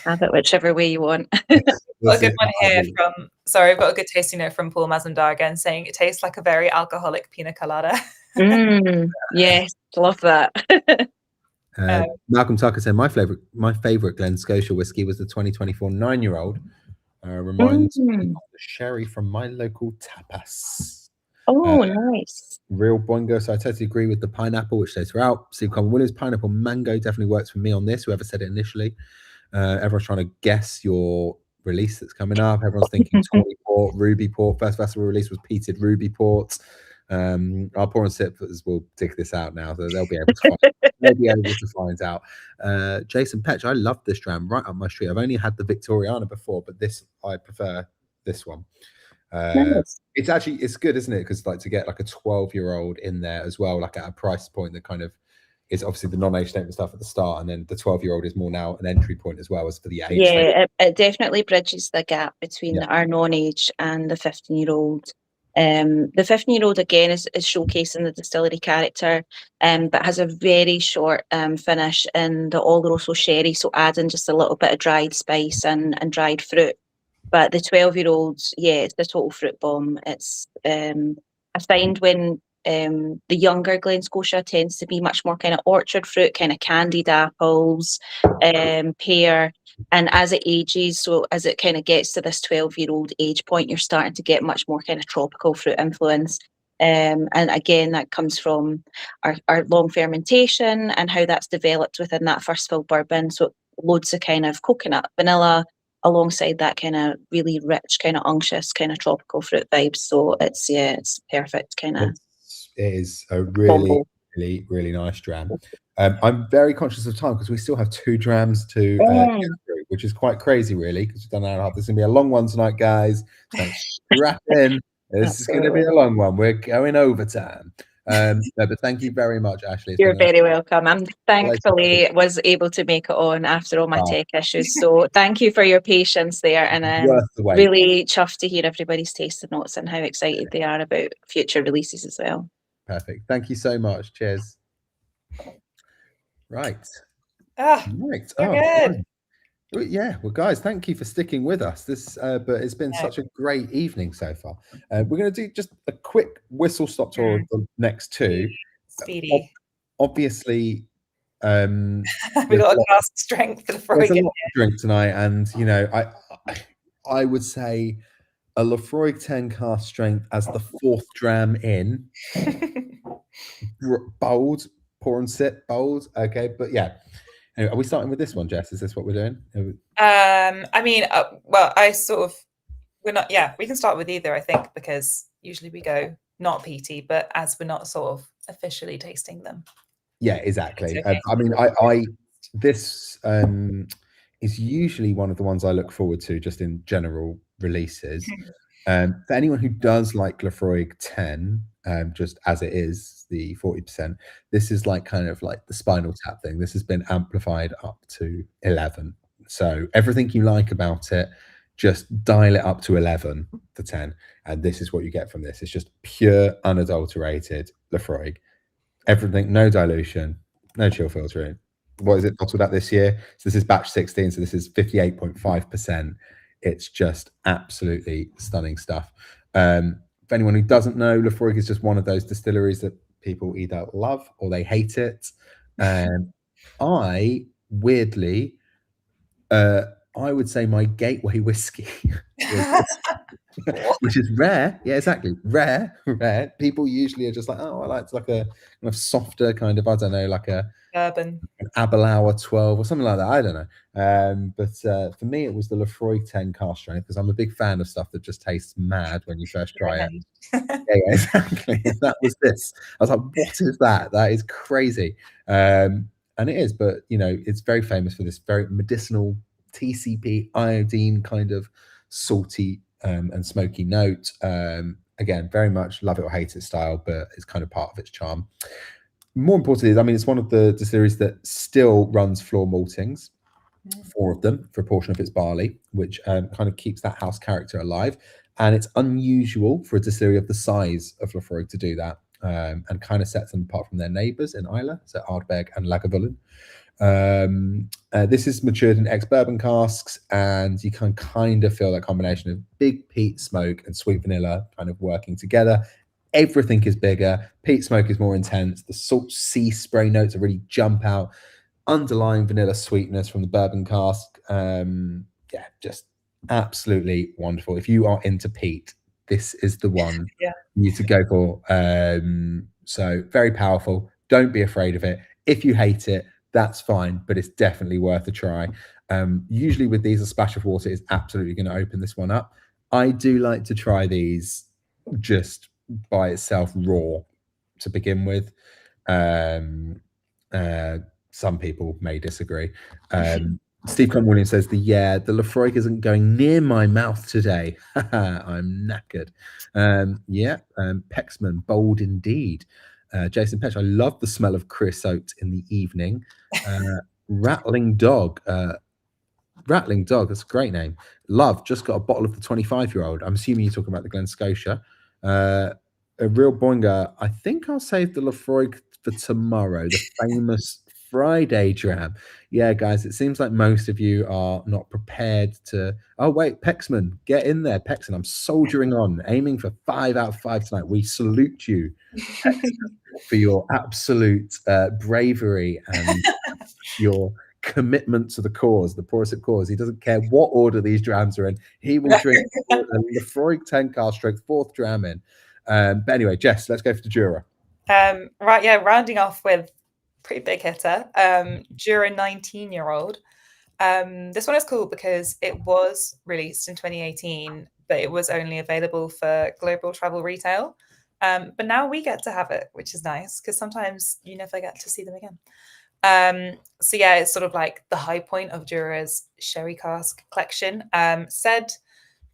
have it whichever way you want. Got a good one here from, sorry, I've got a good tasting note from Paul Mazandar again saying it tastes like a very alcoholic pina colada. Yes, love that. Malcolm Tucker said my favorite Glen Scotia whiskey was the 2024 9-year-old. Reminds me of the sherry from my local tapas. Oh, nice. Real boingo. So I totally agree with the pineapple, which says throughout. Steve Coleman Williams, pineapple mango definitely works for me on this. Whoever said it initially. Everyone's trying to guess your release that's coming up. Everyone's thinking Tawny Port, Ruby Port. First festival release was peated Ruby Port. Our Pour and Sippers will dig this out now, so they'll be able to find out. Jason Petch, I love this dram right up my street. I've only had the Victoriana before, but this I prefer this one. Nice. It's good, isn't it? Because like to get like a 12-year-old in there as well, like at a price point that kind of is obviously the non-age statement stuff at the start, and then the 12-year-old is more now an entry point as well as for the age. Yeah, it definitely bridges the gap between our non-age and the 15-year-old. The 15-year-old again is showcasing the distillery character, but has a very short finish in the Oloroso sherry, so adding just a little bit of dried spice and dried fruit. But the 12-year-olds, it's the total fruit bomb. It's I find when the younger Glen Scotia tends to be much more kind of orchard fruit, kind of candied apples, pear. And as it ages, so as it kind of gets to this 12-year-old age point, you're starting to get much more kind of tropical fruit influence. And again, that comes from our long fermentation and how that's developed within that first fill bourbon. So loads of kind of coconut, vanilla, alongside that kind of really rich, kind of unctuous, kind of tropical fruit vibes. So it's perfect kind of. It is a really, really nice dram. I'm very conscious of time because we still have 2 drams to get through, which is quite crazy, really, because we've done an hour and a half. This is going to be a long one tonight, guys. So strap in. This is going to be a long one. We're going overtime. No, but thank you very much, Ashley. It's You're been a very welcome. I'm pleasure. thankfully was able to make it on after all my Oh. tech issues. So thank you for your patience there, and Worth the wait. really chuffed to hear everybody's tasting notes and how excited they are about future releases as well. Perfect. Thank you so much. Cheers. Right. Ah, Right. so Oh, good. well, yeah. Well, guys, thank you for sticking with us. But it's been such a great evening so far. We're going to do just a quick whistle stop tour of the next two. Speedy. Obviously, We there's got a a lot- cask strength for the there's a Laphroaig. lot to drink tonight, and you know, I would say a Laphroaig 10 cask strength as the fourth dram in. Bold, pour and sip, bold. Okay, but yeah. Anyway, are we starting with this one, Jess? Is this what we're doing? I mean, well, we're not. Yeah, we can start with either. I think because usually we go not peaty, but as we're not sort of officially tasting them. Yeah, exactly. Okay. I mean, this is usually one of the ones I look forward to just in general releases. For anyone who does like Laphroaig 10, just as it is, the 40%, this is like kind of like the Spinal Tap thing. This has been amplified up to 11. So everything you like about it, just dial it up to 11 for 10. And this is what you get from this. It's just pure, unadulterated Laphroaig. Everything, no dilution, no chill filtering. What is it bottled at this year? So this is batch 16, so this is 58.5%. It's just absolutely stunning stuff. For anyone who doesn't know, Laphroaig is just one of those distilleries that people either love or they hate it. I weirdly, I would say my gateway whiskey, which is rare. Yeah, exactly. Rare. People usually are just like, oh, I like a kind of softer kind of, I don't know, like a Bourbon. an Aberlour 12 or something like that. I don't know. But for me, it was the Laphroaig 10 cask strength because I'm a big fan of stuff that just tastes mad when you first try it. Yeah, exactly. And that was this. I was like, what is that? That is crazy. And it is, but you know, it's very famous for this very medicinal TCP iodine kind of salty and smoky note. Again, very much love it or hate it style, but it's kind of part of its charm. More importantly, I mean, it's one of the distilleries that still runs floor maltings, 4 of them for a portion of its barley, which kind of keeps that house character alive. And it's unusual for a distillery of the size of Laphroaig to do that, and kind of sets them apart from their neighbours in Islay, so Ardbeg and Lagavulin. This is matured in ex-bourbon casks, and you can kind of feel that combination of big peat smoke and sweet vanilla kind of working together. Everything is bigger. Peat smoke is more intense. The salt sea spray notes really jump out. Underlying vanilla sweetness from the bourbon cask. Yeah, just absolutely wonderful. If you are into peat, this is the one you need to go for. So very powerful. Don't be afraid of it. If you hate it, that's fine, but it's definitely worth a try. Usually with these, a splash of water is absolutely going to open this one up. I do like to try these just by itself raw to begin with. Some people may disagree. Steve Conn Williams says the Laphroaig isn't going near my mouth today. I'm knackered. Pexman, bold indeed. Jason Petch, I love the smell of creosote in the evening. Rattling Dog, that's a great name. Love, just got a bottle of the 25-year-old. I'm assuming you're talking about the Glen Scotia. A real boinga. I think I'll save the Laphroaig for tomorrow, the famous Friday dram. Yeah, guys, it seems like most of you are not prepared to. Oh, wait, Pexman, get in there. Pexman, I'm soldiering on, aiming for 5 out of 5 tonight. We salute you, Pexman, for your absolute bravery and your commitment to the cause, the Porosip cause. He doesn't care what order these drams are in. He will drink the Laphroaig 10 cask strength 4th dram in. But anyway, Jess, let's go for the Jura. Rounding off with pretty big hitter, Jura 19-year-old. This one is cool because it was released in 2018, but it was only available for global travel retail. But now we get to have it, which is nice because sometimes you never get to see them again. So yeah, it's sort of like the high point of Jura's sherry cask collection. Said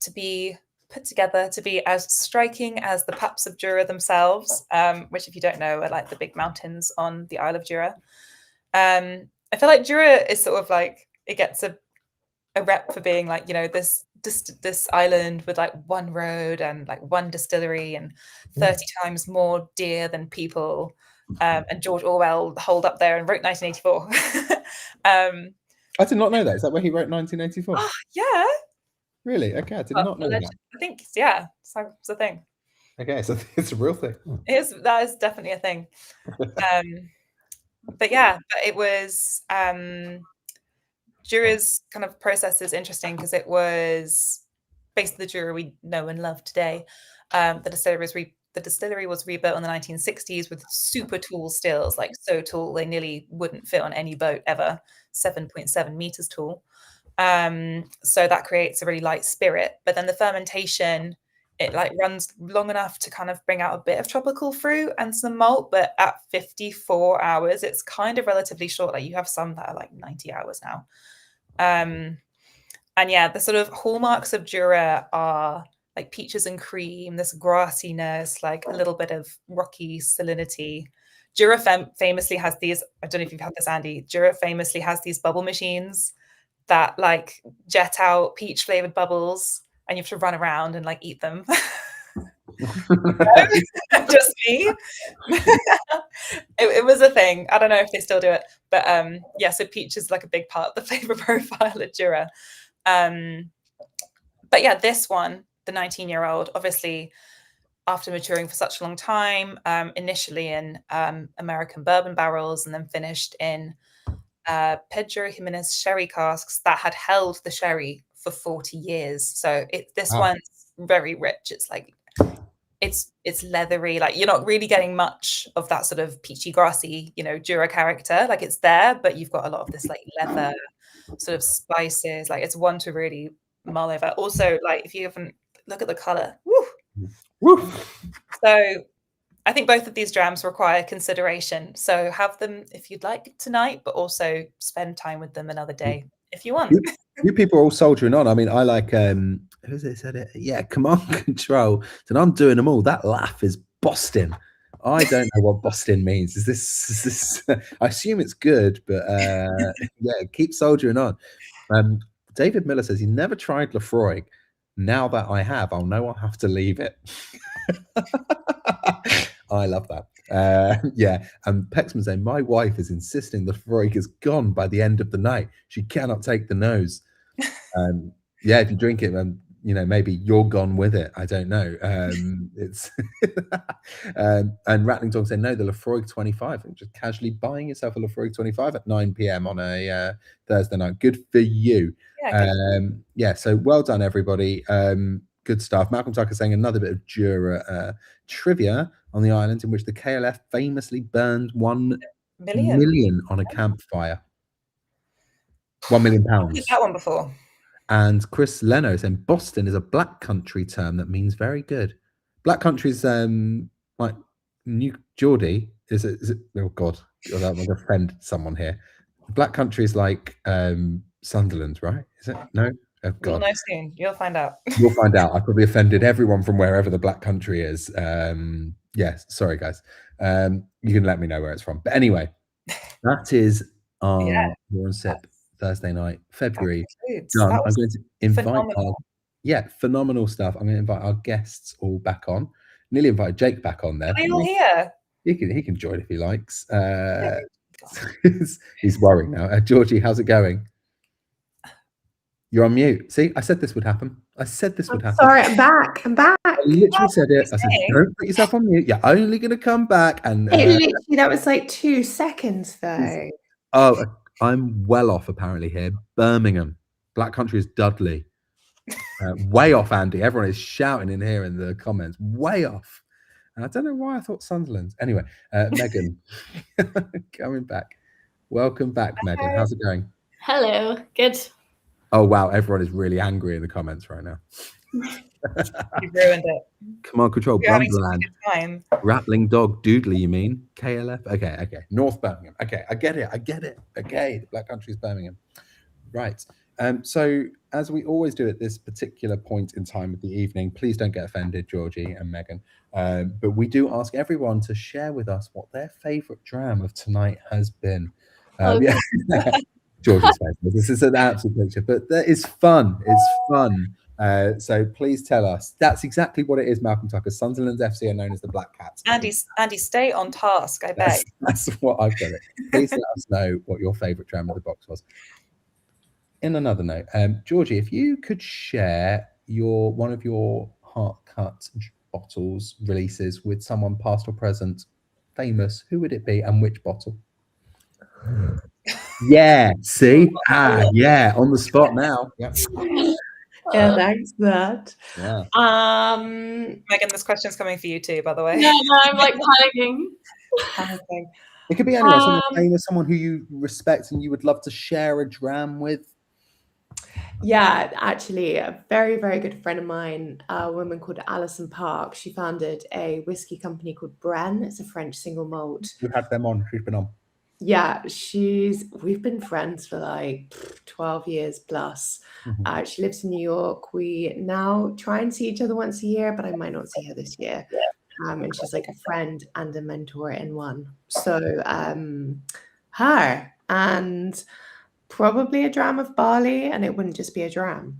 to be put together to be as striking as the Paps of Jura themselves, which, if you don't know, are like the big mountains on the Isle of Jura. I feel like Jura is sort of like, it gets a rep for being like, you know, this island with like one road and like one distillery and 30 times more deer than people. And George Orwell holed up there and wrote 1984. I did not know that. Is that where he wrote 1984? Oh, yeah. Really? Okay, I did not know that. I think, yeah, it's a thing. Okay, so it's a real thing. That is definitely a thing. But yeah, but it was Jura's kind of process is interesting because it was basically the Jura we know and love today. The distillery was rebuilt in the 1960s with super tall stills, like so tall they nearly wouldn't fit on any boat ever, 7.7 meters tall. So that creates a really light spirit. But then the fermentation, it like runs long enough to kind of bring out a bit of tropical fruit and some malt, but at 54 hours, it's kind of relatively short. Like you have some that are like 90 hours now. And yeah, the sort of hallmarks of Jura are like peaches and cream, this grassiness, like a little bit of rocky salinity. Jura famously has these, I don't know if you've had this, Andy, Jura famously has these bubble machines that like jet out peach flavored bubbles and you have to run around and like eat them. Just me. It was a thing. I don't know if they still do it, but yeah, so peach is like a big part of the flavor profile at Jura. But yeah, this one, the 19-year-old, obviously after maturing for such a long time, initially in American bourbon barrels and then finished in Pedro Jimenez sherry casks that had held the sherry for 40 years. So this one's very rich. It's like it's leathery. Like you're not really getting much of that sort of peachy, grassy, you know, Jura character. Like it's there, but you've got a lot of this like leather sort of spices. Like it's one to really mull over. Also, like if you haven't look at the color, woo. So I think both of these drams require consideration. So have them if you'd like tonight, but also spend time with them another day if you want. You people are all soldiering on. I mean, I like who's it said it? Yeah, Command Control. And I'm doing them all. That laugh is Boston. I don't know what Boston means. Is this I assume it's good, but yeah, keep soldiering on. David Miller says he never tried Laphroaig. Now that I have, I'll know I'll have to leave it. I love that. Yeah, and Pexman saying, my wife is insisting the Laphroaig is gone by the end of the night. She cannot take the nose. Yeah, if you drink it, you know, maybe you're gone with it. I don't know. It's and Rattling Dog saying, no, the Laphroaig 25. And just casually buying yourself a Laphroaig 25 at 9 p.m. on a Thursday night. Good for you. Yeah, so well done, everybody. Good stuff. Malcolm Tucker saying another bit of Jura trivia on the island in which the KLF famously burned 1 million on a campfire. £1 million. I've heard that one before. And Chris Leno saying Boston is a black country term that means very good. Black country is like New Geordie. Is it? Oh God, I'm going to offend someone here. Black country is like Sunderland, right? Is it? No. Oh God. You'll know soon. You'll find out. You'll find out. I probably offended everyone from wherever the black country is. Yes, sorry guys. You can let me know where it's from. But anyway, that is our More and Sip Thursday night, February. Done. I'm going to invite phenomenal stuff. I'm going to invite our guests all back on. Nearly invited Jake back on there. Are they all here? He can join if he likes. He's worrying now. Georgie, how's it going? You're on mute. See, I said this would happen. Sorry, I'm back. I literally said it. I said, don't put yourself on mute. You're only going to come back. And literally, that was like 2 seconds, though. Oh, I'm well off apparently here. Birmingham. Black country is Dudley. Way off, Andy. Everyone is shouting in here in the comments. Way off. And I don't know why I thought Sunderland. Anyway, Megan, coming back. Welcome back, Megan. How's it going? Hello. Good. Oh, wow. Everyone is really angry in the comments right now. You've ruined it. Command Control, Brumberland. Rattling Dog, Doodley, you mean? KLF? Okay. North Birmingham. Okay, I get it. Okay, the Black Country is Birmingham. Right. So as we always do at this particular point in time of the evening, please don't get offended, Georgie and Megan. But we do ask everyone to share with us what their favourite dram of tonight has been. Yeah. Georgie's favourite. This is an absolute picture, but that is fun. It's fun. So please tell us. That's exactly what it is, Malcolm Tucker. Sunderland's FC are known as the Black Cats. Andy, stay on task, I beg. That's what I've got it. Please let us know what your favourite dram of the box was. In another note, Georgie, if you could share one of your Hearach bottles releases with someone past or present famous, who would it be and which bottle? Yeah, see? Yeah, on the spot now. Yeah. Yeah, thanks for that. Yeah. Megan, this question's coming for you too, by the way. No, I'm like panicking. It could be anyone, someone famous, someone who you respect and you would love to share a dram with. Yeah, actually, a very, very good friend of mine, a woman called Alison Park, she founded a whiskey company called Bren. It's a French single malt. We've had them on. Who's been on? Yeah, we've been friends for like 12 years plus. Mm-hmm. She lives in New York. We now try and see each other once a year, but I might not see her this year. And she's like a friend and a mentor in one. So her and probably a dram of barley, and it wouldn't just be a dram.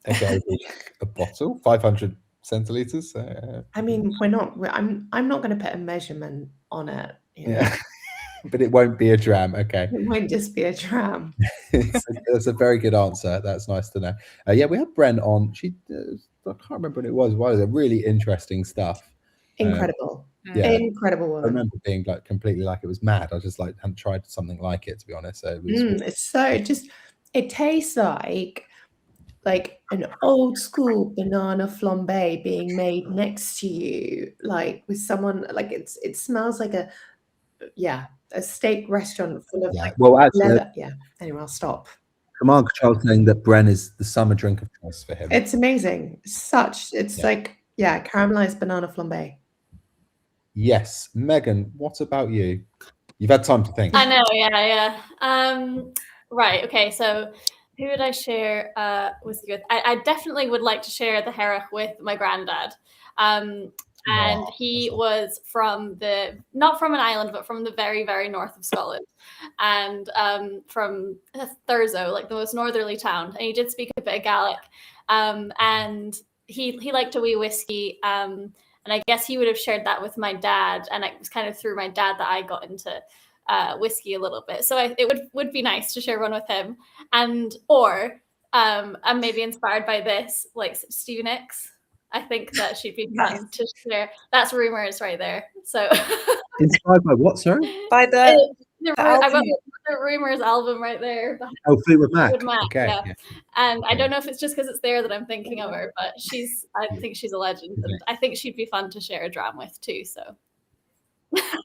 Okay, a bottle, 500 centiliters. I mean, I'm not going to put a measurement on it. You know? Yeah. But it won't be a dram. Okay. It won't just be a dram. That's a very good answer. That's nice to know. Yeah, we had Bren on. She, I can't remember when it was. Why was it? Really interesting stuff. Incredible. Yeah. Incredible woman. I remember being like completely like it was mad. I just like hadn't tried something like it, to be honest. So it was it's so it tastes like an old school banana flambe being made next to you, like with someone, like it smells like a steak restaurant full of leather. Anyway, I'll stop. Command Control saying that Bren is the summer drink of choice for him. It's amazing. Caramelized banana flambe. Yes. Megan, what about you? You've had time to think. I know, yeah. Right, okay, so who would I share whiskey with? I definitely would like to share the Hearach with my granddad. And he was not from an island, but from the very, very north of Scotland, and from Thurso, like the most northerly town. And he did speak a bit of Gaelic, and he liked a wee whiskey. And I guess he would have shared that with my dad, and it was kind of through my dad that I got into whiskey a little bit. So it would be nice to share one with him, or I'm maybe inspired by this, like Stevie Nicks. I think that she'd be fun to share. That's rumors right there. So inspired by what? Sorry, by the I've got the rumors album right there. Oh, Fleetwood Mac. Okay, yeah. And I don't know if it's just because it's there that I'm thinking of her, but I think she's a legend, and I think she'd be fun to share a dram with too. So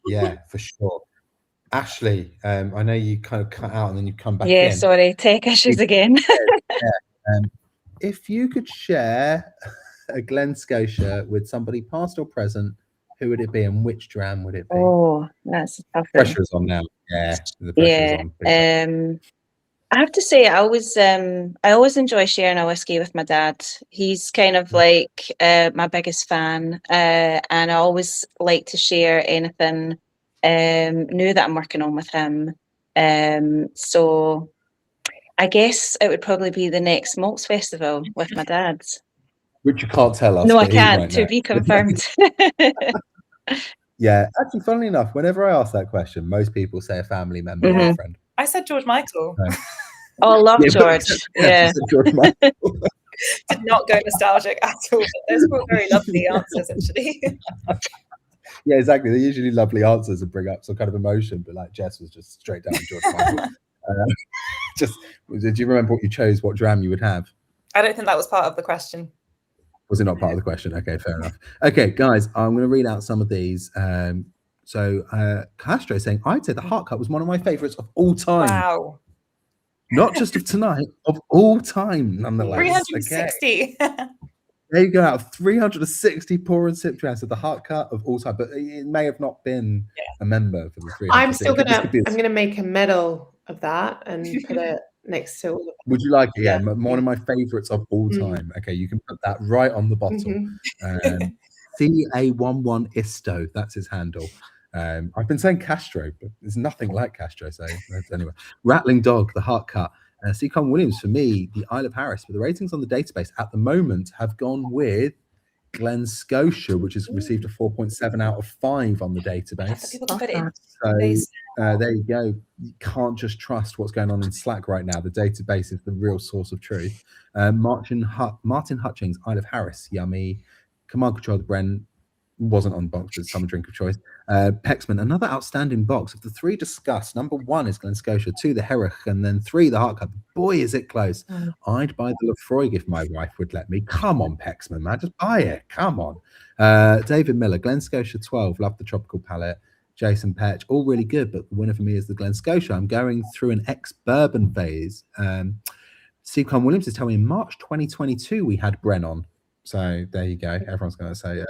yeah, for sure. Ashley, I know you kind of cut out and then you come back in. Yeah, sorry, tech issues again. If you could share a Glen Scotia with somebody past or present, who would it be and which dram would it be? Oh, that's a tough one. Pressure's on now. Yeah, the pressure's on. I have to say, I always enjoy sharing a whiskey with my dad. He's kind of like my biggest fan, and I always like to share anything new that I'm working on with him. So I guess it would probably be the next Malts Festival with my dad. Which you can't tell us. No, I can't. To be confirmed. Yeah, actually, funnily enough, whenever I ask that question, most people say a family member or a friend. I said George Michael. Oh, love George. Yeah. George Michael. Did not go nostalgic at all. But those were very lovely answers, actually. Yeah, exactly. They're usually lovely answers and bring up some kind of emotion, but like Jess was just straight down George Michael. Did you remember what you chose? What dram you would have? I don't think that was part of the question. Was it not part of the question? Okay, fair enough. Okay, guys, I'm going to read out some of these. Castro saying, I'd say the Hearach was one of my favourites of all time. Wow. Not just of tonight, of all time, nonetheless. 360. Okay. There you go, out of 360 pour and sip drams of the Hearach of all time, but it may have not been a member for the 360. I'm gonna make a medal of that and put it next to all of Would you like it? Yeah, Yeah. one of my favorites of all Mm. time. Okay, you can put that right on the bottle. Mhm. CA11 Isto, that's his handle. I've been saying Castro, but there's nothing like Castro. So anyway, Rattling Dog, the Heart Cut. C. Con Williams, for me, the Isle of Harris. But the ratings on the database at the moment have gone with Glen Scotia, which has received a 4.7 out of 5 on the So database. people can put it in. So there you go. You can't just trust what's going on in Slack right now. The database is the real source of truth. Martin Hutchings, Isle of Harris, yummy. Command Control the Bren wasn't on box, but summer drink of choice. Pexman, another outstanding box. Of the 3 discussed, number 1 is Glen Scotia, 2 the Hearach, and then 3 the Heart Cup. Boy, is it close. I'd buy the Laphroaig if my wife would let me. Come on, Pexman, man, just buy it. Come on. David Miller, Glen Scotia 12, love the tropical palette. Jason Petch, all really good, but the winner for me is the Glen Scotia. I'm going through an ex-bourbon phase. Steve Con Williams is telling me in March 2022 we had Bren on. So there you go. Everyone's going to say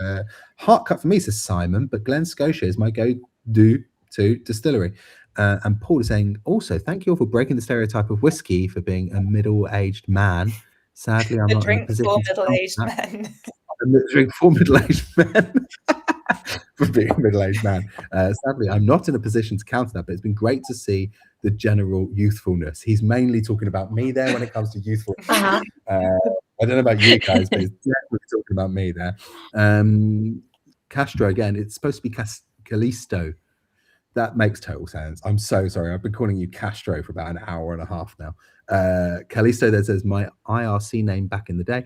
Heart Cut for me, says Simon, but Glen Scotia is my go-to distillery. And Paul is saying also, thank you all for breaking the stereotype of whiskey for being a middle-aged man. Sadly, I'm not in a position for to middle-aged men. Drink for middle-aged men. For being a middle-aged man. Sadly, I'm not in a position to counter that, but it's been great to see the general youthfulness. He's mainly talking about me there when it comes to youthfulness. I don't know about you guys, but he's definitely talking about me there. Castro, again, it's supposed to be Callisto. That makes total sense. I'm so sorry. I've been calling you Castro for about an hour and a half now. Callisto there says my IRC name back in the day.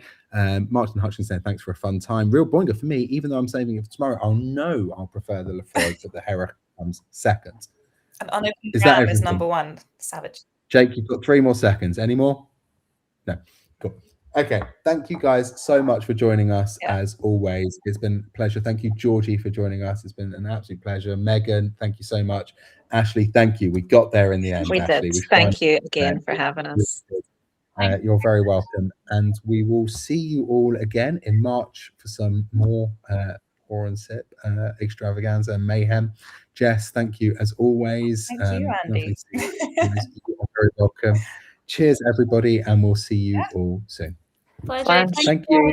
Martin Hutchins saying thanks for a fun time. Real boingo for me, even though I'm saving it for tomorrow, I'll prefer the Laphroaig, but the Hearach comes second. And unopened Is that Ram is everything? number 1. Savage. Jake, you've got 3 more seconds. Any more? No. Cool. Okay. Thank you guys so much for joining us as always. It's been a pleasure. Thank you, Georgie, for joining us. It's been an absolute pleasure. Megan, thank you so much. Ashley, thank you. We got there in the end. We Ashley. did. Thank you again for having us. You're very welcome. And we will see you all again in March for some more Pour and Sip extravaganza and mayhem. Jess, thank you as always. Thank you, Andy. You're very welcome. Cheers, everybody, and we'll see you all soon. Pleasure. Thank you.